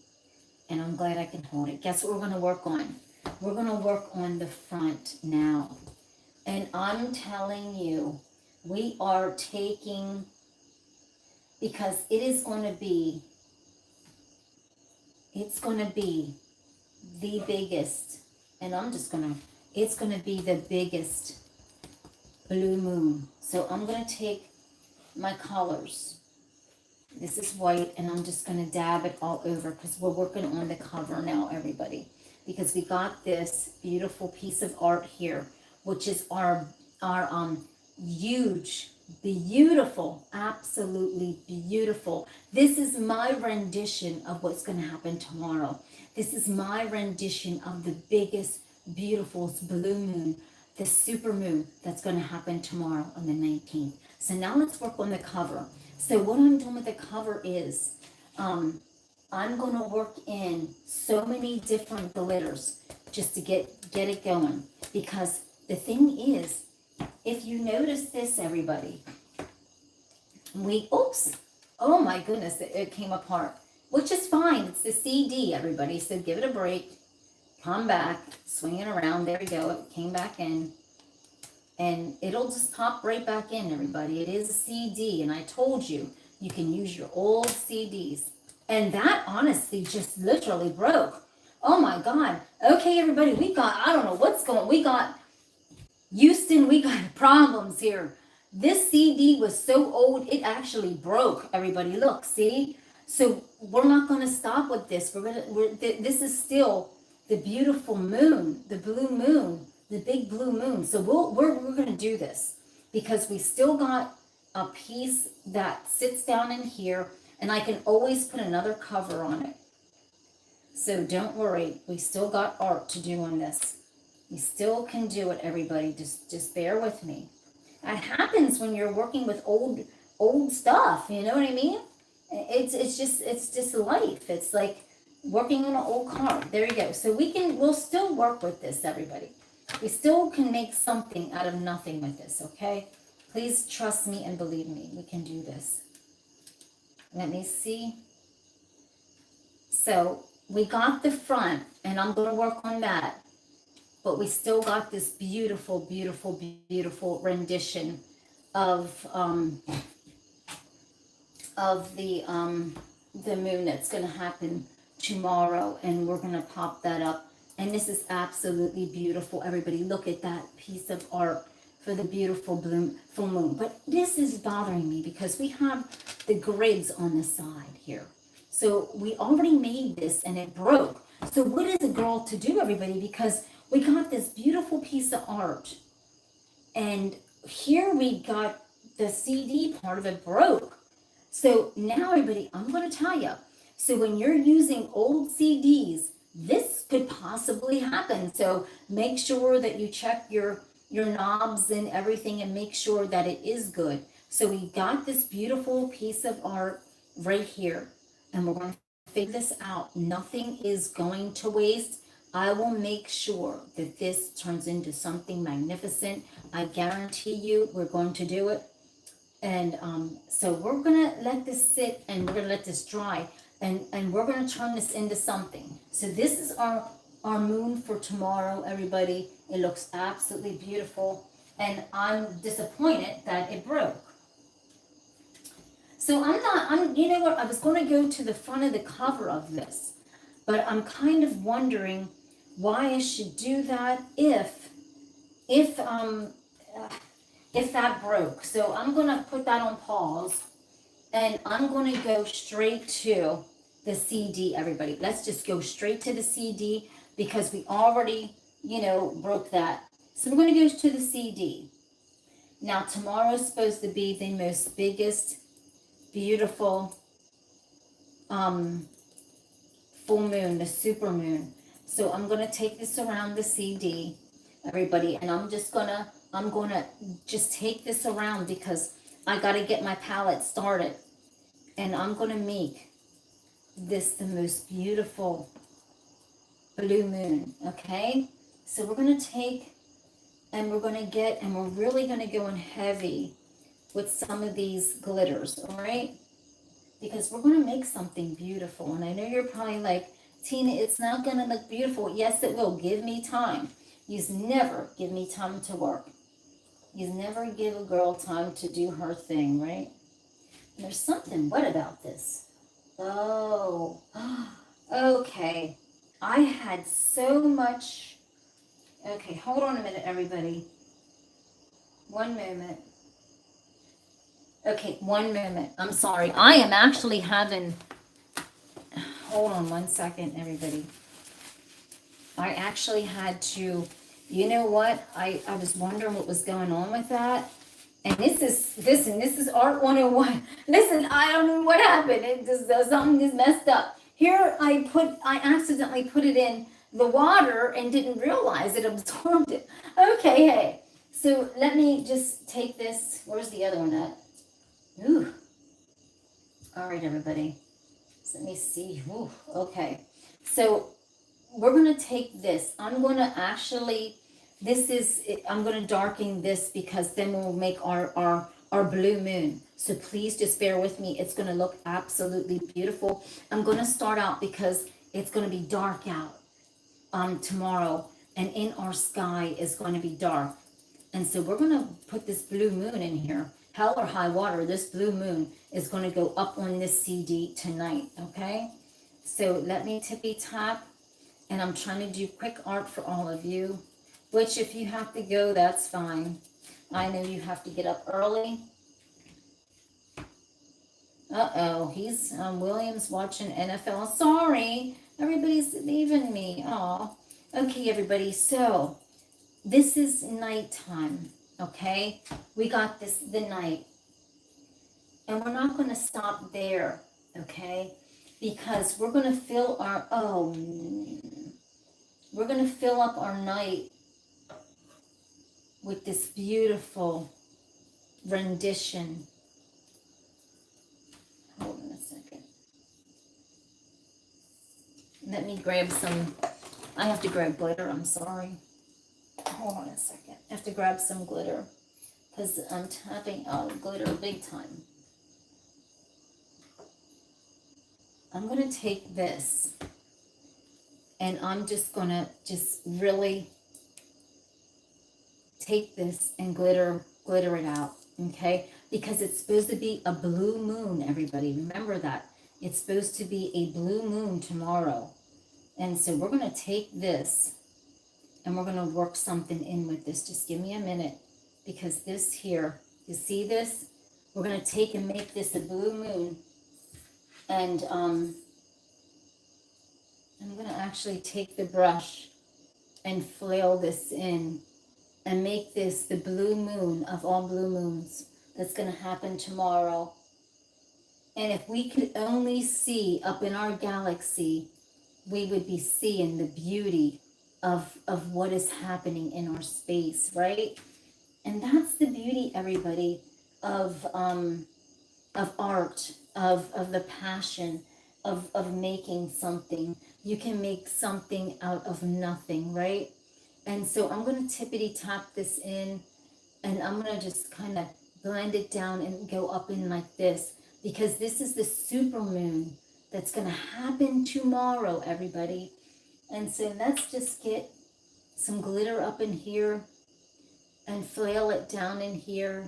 And I'm glad I can hold it. Guess what we're going to work on? We're going to work on the front now. And I'm telling you, we are taking, because it's going to be the biggest, and it's going to be the biggest blue moon. So I'm going to take my colors. This is white, and I'm just going to dab it all over because we're working on the cover now, everybody. Because we got this beautiful piece of art here, which is our huge, beautiful, absolutely beautiful. This is my rendition of what's going to happen tomorrow. This is my rendition of the biggest, beautiful blue moon, the super moon that's going to happen tomorrow on the 19th. So now let's work on the cover. So what I'm doing with the cover is, I'm going to work in so many different glitters just to get it going. Because the thing is, if you notice this, everybody, oops, oh my goodness, it came apart, which is fine. It's the CD, everybody, so give it a break. Come back, swing it around. There we go. It came back in. And it'll just pop right back in, everybody. It is a CD, and I told you, you can use your old CDs. And that, honestly, just literally broke. Oh, my God. Okay, everybody, I don't know what's going on. We got Houston, we got problems here. This CD was so old, it actually broke, everybody. Look, see? So we're not going to stop with this. This is still the beautiful moon, the blue moon. The big blue moon. So we're going to do this because we still got a piece that sits down in here, and I can always put another cover on it. So don't worry, we still got art to do on this. We still can do it, everybody. Just bear with me. It happens when you're working with old stuff. You know what I mean? It's just life. It's like working on an old car. There you go. So we'll still work with this, everybody. We still can make something out of nothing with this, okay? Please trust me and believe me. We can do this. Let me see. So we got the front, and I'm going to work on that. But we still got this beautiful, beautiful, beautiful rendition of the moon that's going to happen tomorrow, and we're going to pop that up. And this is absolutely beautiful, everybody. Look at that piece of art for the beautiful full moon. But this is bothering me because we have the grids on the side here. So we already made this and it broke. So what is a girl to do, everybody? Because we got this beautiful piece of art. And here we got the CD part of it broke. So now, everybody, I'm going to tell you. So when you're using old CDs, this could possibly happen. So make sure that you check your knobs and everything and make sure that it is good. So we got this beautiful piece of art right here, and we're going to figure this out. Nothing is going to waste. I will make sure that this turns into something magnificent. I guarantee you we're going to do it. And so we're going to let this sit, and we're going to let this dry. And we're going to turn this into something. So this is our moon for tomorrow, everybody. It looks absolutely beautiful. And I'm disappointed that it broke. So you know what? I was going to go to the front of the cover of this. But I'm kind of wondering why I should do that if that broke. So I'm going to put that on pause. And I'm going to go straight to the CD, everybody. Let's just go straight to the CD because we already, broke that. So we're going to go to the CD. Now, tomorrow's supposed to be the most biggest, beautiful full moon, the super moon. So I'm going to take this around the CD, everybody, and I'm going to just take this around because I got to get my palette started. And I'm going to make this the most beautiful blue moon, okay? So we're going to take, and we're really going to go in heavy with some of these glitters, all right? Because we're going to make something beautiful. And I know you're probably like, Tina, it's not going to look beautiful. Yes, it will. Give me time. You never give me time to work. You never give a girl time to do her thing, right? There's something wet about this. Oh, okay. I had so much. Okay, hold on a minute, everybody. One moment. Okay, one moment. I'm sorry. I am actually having. Hold on one second, everybody. I actually had to. You know what? I was wondering what was going on with that. And this is Art 101. Listen, I don't know what happened. It just something just messed up. Here I accidentally put it in the water and didn't realize it absorbed it. Okay, hey. So let me just take this. Where's the other one at? Ooh. All right, everybody. So let me see. Ooh, okay. So we're going to take this. I'm going to actually, I'm going to darken this because then we'll make our blue moon. So please just bear with me. It's going to look absolutely beautiful. I'm going to start out because it's going to be dark out tomorrow, and in our sky is going to be dark. And so we're going to put this blue moon in here. Hell or high water, this blue moon is going to go up on this CD tonight, okay? So let me tippy tap, and I'm trying to do quick art for all of you, which if you have to go, that's fine. I know you have to get up early. Uh-oh, he's Williams watching NFL. Sorry, everybody's leaving me. Oh, okay, everybody. So this is nighttime, okay? We got the night. And we're not going to stop there, okay? Because we're going to fill we're going to fill up our night with this beautiful rendition. Hold on a second. Let me grab some, I have to grab glitter, I'm sorry. Hold on a second. I have to grab some glitter because I'm tapping out glitter big time. I'm going to take this and I'm just going to really take this and glitter it out, okay? Because it's supposed to be a blue moon, everybody. Remember that. It's supposed to be a blue moon tomorrow. And so we're going to take this and we're going to work something in with this. Just give me a minute, because this here, you see this? We're going to take and make this a blue moon. And I'm going to actually take the brush and flail this in and make this the blue moon of all blue moons that's going to happen tomorrow. And if we could only see up in our galaxy, we would be seeing the beauty of what is happening in our space, right? And that's the beauty, everybody, of art, of the passion of making something. You can make something out of nothing, right? And so I'm going to tippity tap this in, and I'm going to just kind of blend it down and go up in like this, because this is the super moon that's going to happen tomorrow, everybody. And so let's just get some glitter up in here and flail it down in here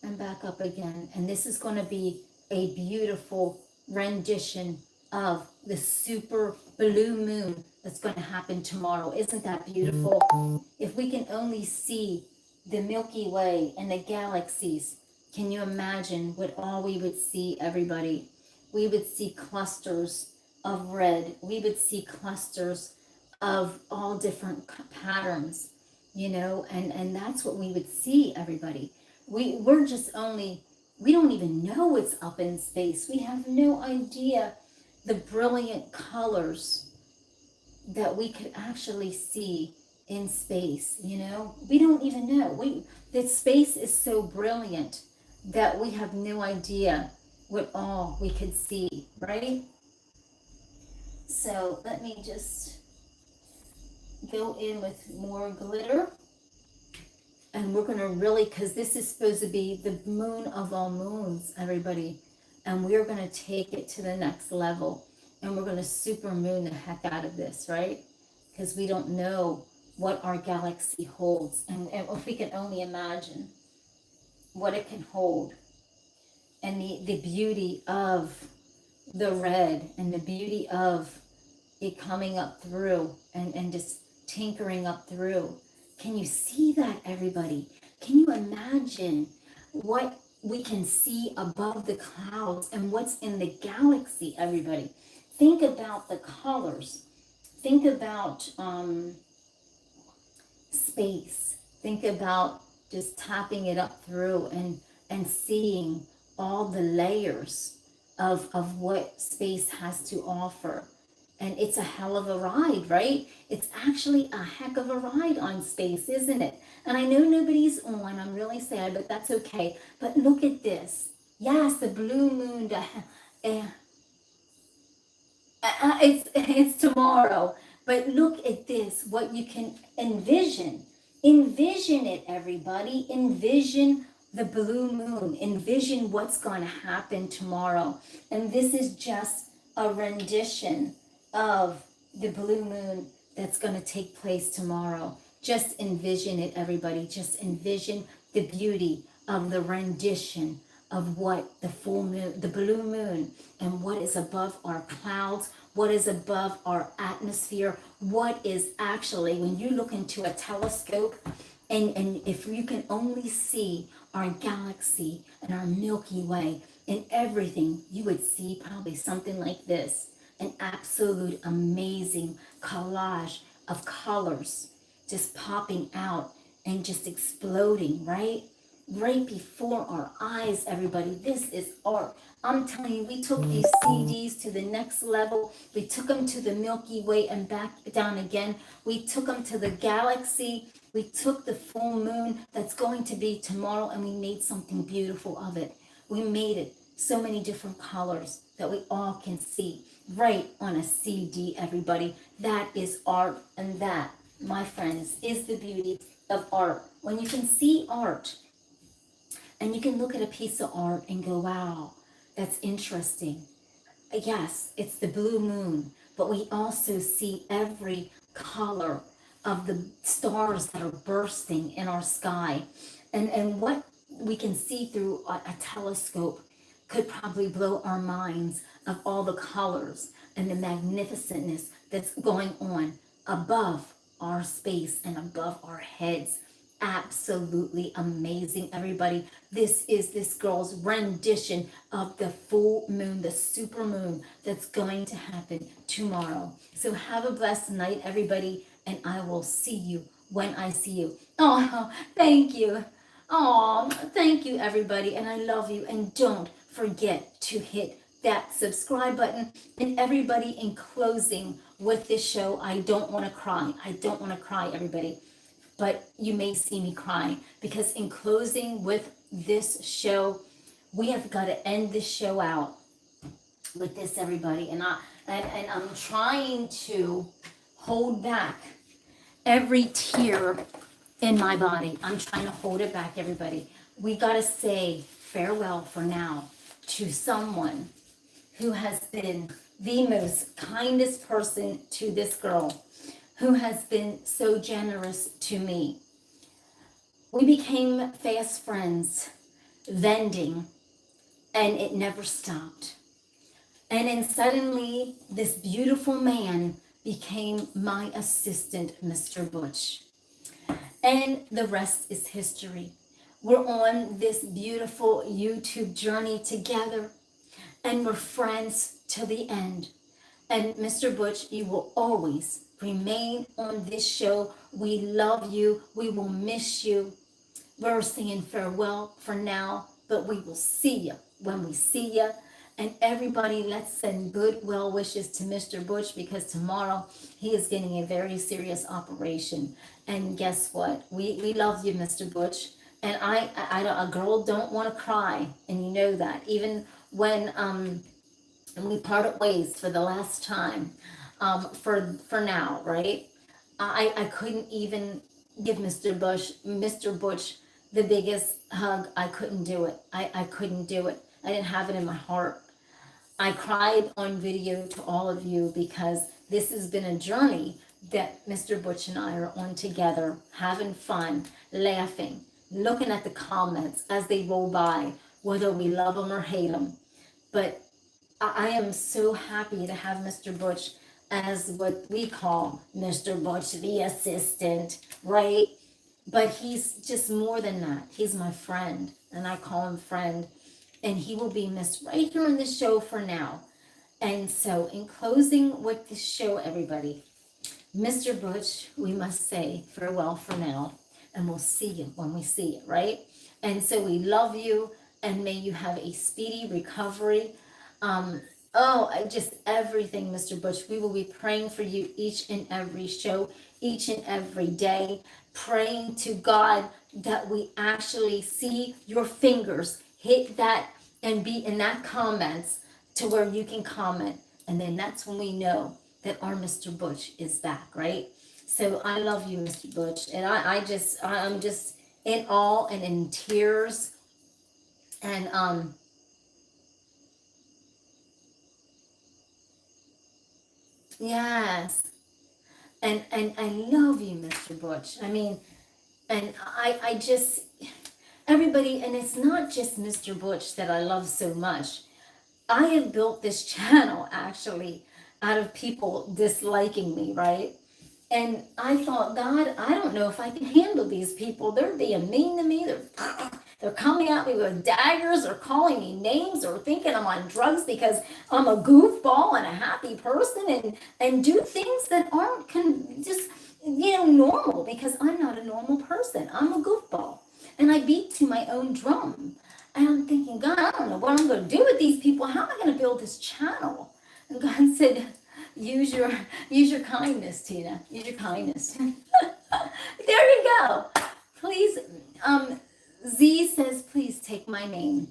and back up again. And this is going to be a beautiful rendition of the super blue moon that's going to happen tomorrow. Isn't that beautiful? If we can only see the Milky Way and the galaxies, can you imagine what all we would see, everybody? We would see clusters of red. We would see clusters of all different patterns, you know, and that's what we would see, everybody. We're just only, we don't even know what's up in space. We have no idea the brilliant colors that we could actually see in space, you know. We don't even know. The space is so brilliant that we have no idea what all we could see, right? So let me just go in with more glitter. And we're going to really, because this is supposed to be the moon of all moons, everybody. And we're going to take it to the next level. And we're going to super moon the heck out of this, right? Because we don't know what our galaxy holds. And if we can only imagine what it can hold. And the beauty of the red and the beauty of it coming up through and just tinkering up through. Can you see that, everybody? Can you imagine what we can see above the clouds and what's in the galaxy, everybody? Think about the colors. Think about space. Think about just tapping it up through and seeing all the layers of what space has to offer. And it's a hell of a ride, right? It's actually a heck of a ride on space, isn't it? And I know nobody's on. I'm really sad, but that's okay. But look at this. Yes, the blue moon. It's tomorrow. But look at this, what you can envision. Envision it, everybody. Envision the blue moon. Envision what's going to happen tomorrow. And this is just a rendition of the blue moon that's going to take place tomorrow. Just envision it, everybody. Just envision the beauty of the rendition of what the full moon, the blue moon, and what is above our clouds, what is above our atmosphere, what is actually, when you look into a telescope, and if you can only see our galaxy and our Milky Way and everything, you would see probably something like this, an absolute amazing collage of colors just popping out and just exploding, right? Right before our eyes, everybody. This is art. I'm telling you, we took these CDs to the next level. We took them to the Milky Way and back down again. We took them to the galaxy. We took the full moon that's going to be tomorrow, and we made something beautiful of it. We made it so many different colors that we all can see right on a CD, everybody. That is art, and that, my friends, is the beauty of art. When you can see art, and you can look at a piece of art and go, wow, that's interesting. Yes, it's the blue moon, but we also see every color of the stars that are bursting in our sky. And what we can see through a telescope could probably blow our minds of all the colors and the magnificentness that's going on above our space and above our heads. Absolutely amazing, everybody. This is this girl's rendition of the full moon, the super moon that's going to happen tomorrow. So have a blessed night, everybody, and I will see you when I see you. Oh, thank you. Oh, thank you, everybody, and I love you. And don't forget to hit that subscribe button. And everybody, in closing with this show, I don't want to cry. I don't want to cry, everybody. But you may see me crying, because in closing with this show, we have got to end this show out with this, everybody. And I'm trying to hold back every tear in my body. I'm trying to hold it back, everybody. We got to say farewell for now to someone who has been the most kindest person to this girl, who has been so generous to me. We became fast friends, vending, and it never stopped. And then suddenly, this beautiful man became my assistant, Mr. Butch. And the rest is history. We're on this beautiful YouTube journey together, and we're friends till the end. And Mr. Butch, you will always remain on this show. We love you. We will miss you. We're saying farewell for now, but we will see you when we see you. And everybody, let's send good well wishes to Mr. Butch, because tomorrow he is getting a very serious operation. And guess what? We love you, Mr. Butch. And a girl don't want to cry, and you know that. Even when and we parted ways for the last time, for now, right? I couldn't even give Mr. Butch the biggest hug. I couldn't do it. I couldn't do it. I didn't have it in my heart. I cried on video to all of you, because this has been a journey that Mr. Butch and I are on together, having fun, laughing, looking at the comments as they roll by, whether we love them or hate them. But I am so happy to have Mr. Butch as what we call Mr. Butch, the assistant, right? But he's just more than that. He's my friend, and I call him friend. And he will be missed right here on the show for now. And so, in closing with this show, everybody, Mr. Butch, we must say farewell for now, and we'll see you when we see you, right? And so we love you, and may you have a speedy recovery. Just everything, Mr. Butch. We will be praying for you each and every show, each and every day, praying to God that we actually see your fingers hit that and be in that comments to where you can comment. And then that's when we know that our Mr. Butch is back, right? So I love you, Mr. Butch, and I'm just in awe and in tears, and yes, and I love you, Mr. Butch. I mean, and I just everybody, and it's not just Mr. Butch that I love so much. I have built this channel actually out of people disliking me, right? And I thought, God, I don't know if I can handle these people. They're being mean to me. They're coming at me with daggers or calling me names or thinking I'm on drugs because I'm a goofball and a happy person and do things that aren't just, normal because I'm not a normal person. I'm a goofball. And I beat to my own drum. And I'm thinking, God, I don't know what I'm going to do with these people. How am I going to build this channel? And God said, use your kindness, Tina. Use your kindness. There you go. Please, Z says, please take my name.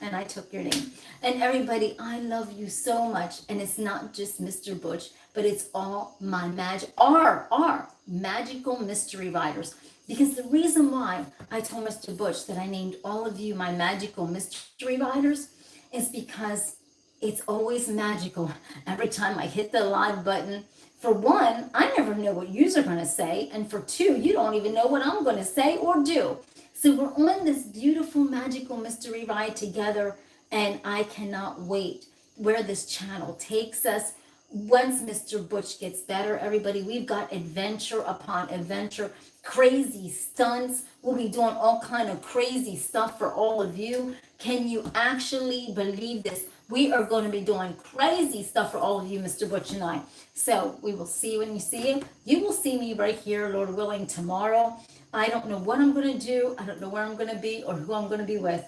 And I took your name. And everybody, I love you so much. And it's not just Mr. Butch, but it's all my our magical mystery writers. Because the reason why I told Mr. Butch that I named all of you my magical mystery writers is because it's always magical every time I hit the live button. For one, I never know what you're going to say. And for two, you don't even know what I'm going to say or do. So we're on this beautiful magical mystery ride together. And I cannot wait where this channel takes us. Once Mr. Butch gets better, everybody, we've got adventure upon adventure, crazy stunts. We'll be doing all kind of crazy stuff for all of you. Can you actually believe this? We are going to be doing crazy stuff for all of you, Mr. Butch and I. So we will see you when you see you. You will see me right here, Lord willing, tomorrow. I don't know what I'm going to do. I don't know where I'm going to be or who I'm going to be with.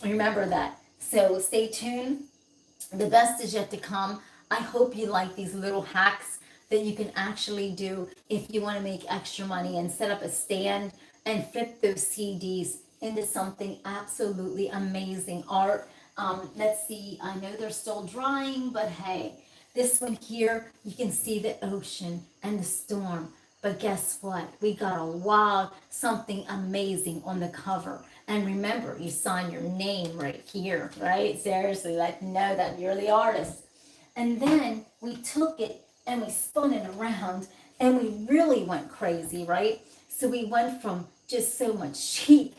Remember that. So stay tuned. The best is yet to come. I hope you like these little hacks that you can actually do if you want to make extra money and set up a stand and flip those CDs into something absolutely amazing art. Let's see, I know they're still drying, but hey, this one here, you can see the ocean and the storm. But guess what? We got a wild, something amazing on the cover. And remember, you sign your name right here, right? Seriously, let them know that you're the artist. And then we took it and we spun it around and we really went crazy, right? So we went from just so much chic,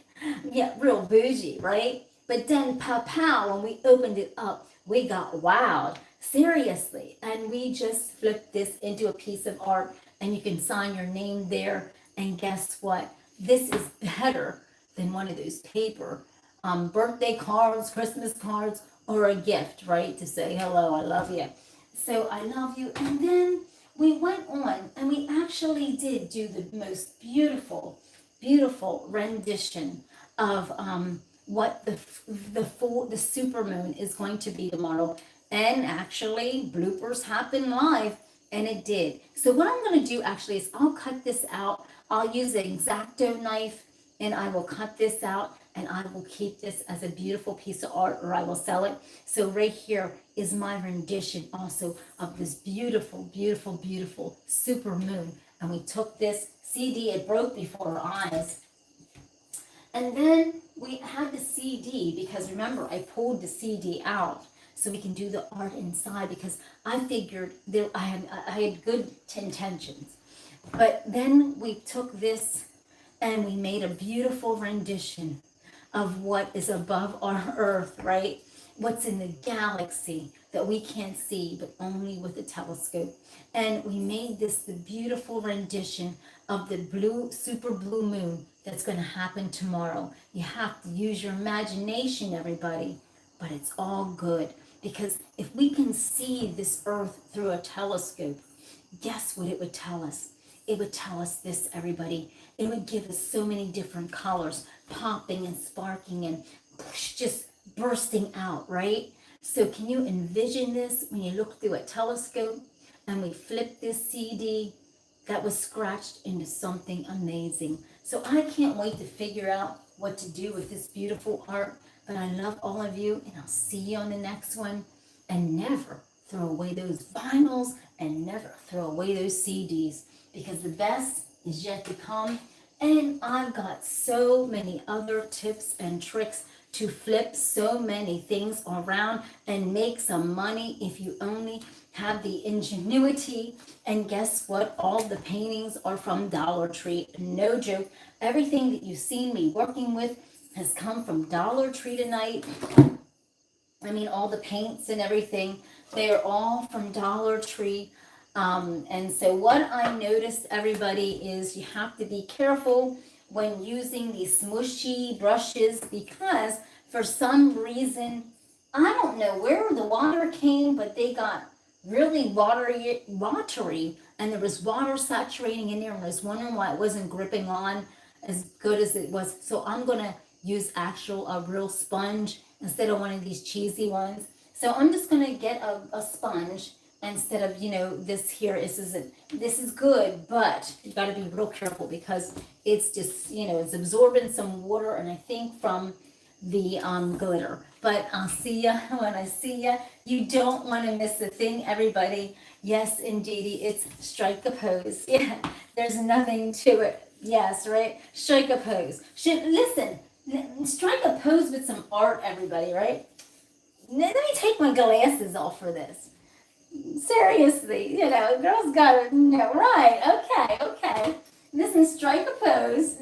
yeah, real bougie, right? But then pow, when we opened it up, we got wild, seriously. And we just flipped this into a piece of art and you can sign your name there. And guess what? This is better than one of those paper birthday cards, Christmas cards, or a gift, right? To say hello, I love you. So I love you. And then we went on and we actually did do the most beautiful, beautiful rendition of what the super moon is going to be tomorrow. And actually, bloopers happen live, and it did. So what I'm going to do actually is I'll cut this out. I'll use an X-Acto knife, and I will cut this out, and I will keep this as a beautiful piece of art, or I will sell it. So right here is my rendition also of this beautiful, beautiful, beautiful super moon. And we took this CD, it broke before our eyes. And then we had the CD, because remember, I pulled the CD out so we can do the art inside, because I figured there I had good intentions. But then we took this and we made a beautiful rendition of what is above our earth, right? What's in the galaxy that we can't see, but only with a telescope. And we made this the beautiful rendition of the blue, super blue moon that's going to happen tomorrow. You have to use your imagination, everybody, but it's all good. Because if we can see this earth through a telescope, guess what it would tell us? It would tell us this, everybody. It would give us so many different colors, popping and sparking and just bursting out, right? So can you envision this when you look through a telescope and we flip this CD that was scratched into something amazing? So I can't wait to figure out what to do with this beautiful art. But I love all of you, and I'll see you on the next one. And never throw away those vinyls and never throw away those CDs, because the best is yet to come. And I've got so many other tips and tricks to flip so many things around and make some money if you only have the ingenuity. And guess what? All the paintings are from Dollar Tree. No joke. Everything that you've seen me working with has come from Dollar Tree tonight. I mean, all the paints and everything, they're all from Dollar Tree. And so what I noticed, everybody, is you have to be careful when using these smushy brushes, because for some reason, I don't know where the water came, but they got really watery, and there was water saturating in there, and I was wondering why it wasn't gripping on as good as it was. So I'm gonna use a real sponge instead of one of these cheesy ones. So I'm just gonna get a sponge instead of, this here. This is good, but you got to be real careful because it's just, it's absorbing some water, and I think from the glitter. But I'll see ya when I see ya. You don't want to miss a thing, everybody. Yes, indeedy, it's strike a pose. Yeah, there's nothing to it. Yes, right? Strike a pose. Listen, strike a pose with some art, everybody, right? Let me take my glasses off for this. Seriously, girls gotta know, right? Okay. Listen, strike a pose,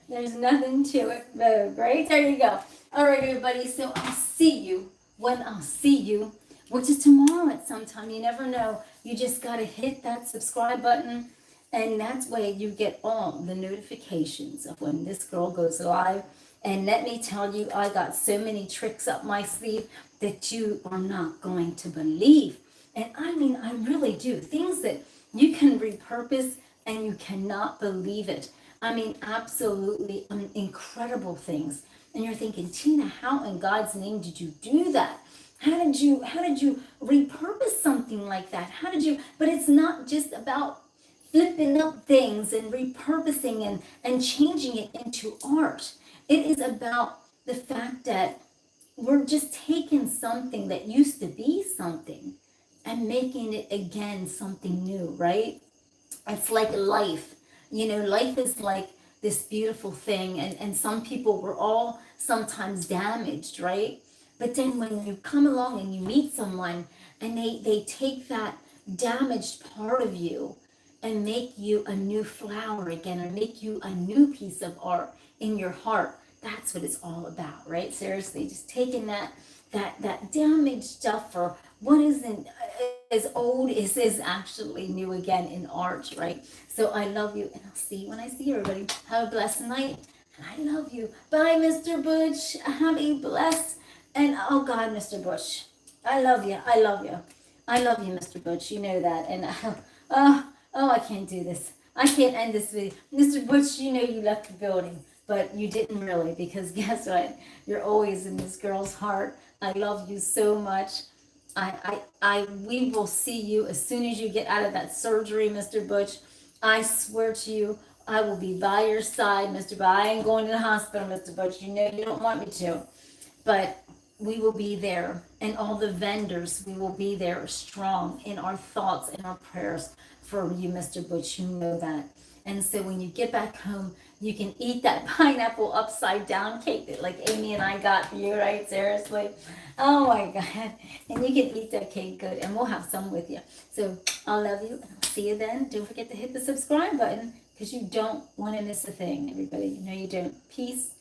there's nothing to it, Vogue, right? There you go. All right, everybody, so I'll see you when I'll see you, which is tomorrow at some time. You never know. You just gotta hit that subscribe button, and that's where you get all the notifications of when this girl goes live. And let me tell you, I got so many tricks up my sleeve that you are not going to believe. And I mean, I really do. Things that you can repurpose and you cannot believe it. I mean, absolutely incredible things. And you're thinking, Tina, how in God's name did you do that? How did you repurpose something like that? But it's not just about flipping up things and repurposing and changing it into art. It is about the fact that we're just taking something that used to be something and making it again something new, right? It's like life. Life is like this beautiful thing, and some people were all sometimes damaged, right? But then when you come along and you meet someone and they take that damaged part of you and make you a new flower again, or make you a new piece of art in your heart, that's what it's all about, right? Seriously, just taking that damaged stuff, or what isn't as old is actually new again in art, right? So I love you, and I'll see you when I see you, everybody. Have a blessed night, and I love you. Bye, Mr. Butch. Have a blessed, and oh God, Mr. Butch, I love you. I love you. I love you, Mr. Butch. You know that. And I can't do this. I can't end this video. Mr. Butch, you left the building, but you didn't really, because guess what? You're always in this girl's heart. I love you so much. We will see you as soon as you get out of that surgery, Mr. Butch. I swear to you, I will be by your side, Mr. But I ain't going to the hospital, Mr. Butch. You don't want me to. But we will be there, and all the vendors, we will be there strong in our thoughts and our prayers for you, Mr. Butch. You know that. And so when you get back home, you can eat that pineapple upside down cake that like Amy and I got for you, right? Seriously. Oh my God. And you can eat that cake good, and we'll have some with you. So I love you, and I'll see you then. Don't forget to hit the subscribe button, because you don't want to miss a thing, everybody. You don't. Peace.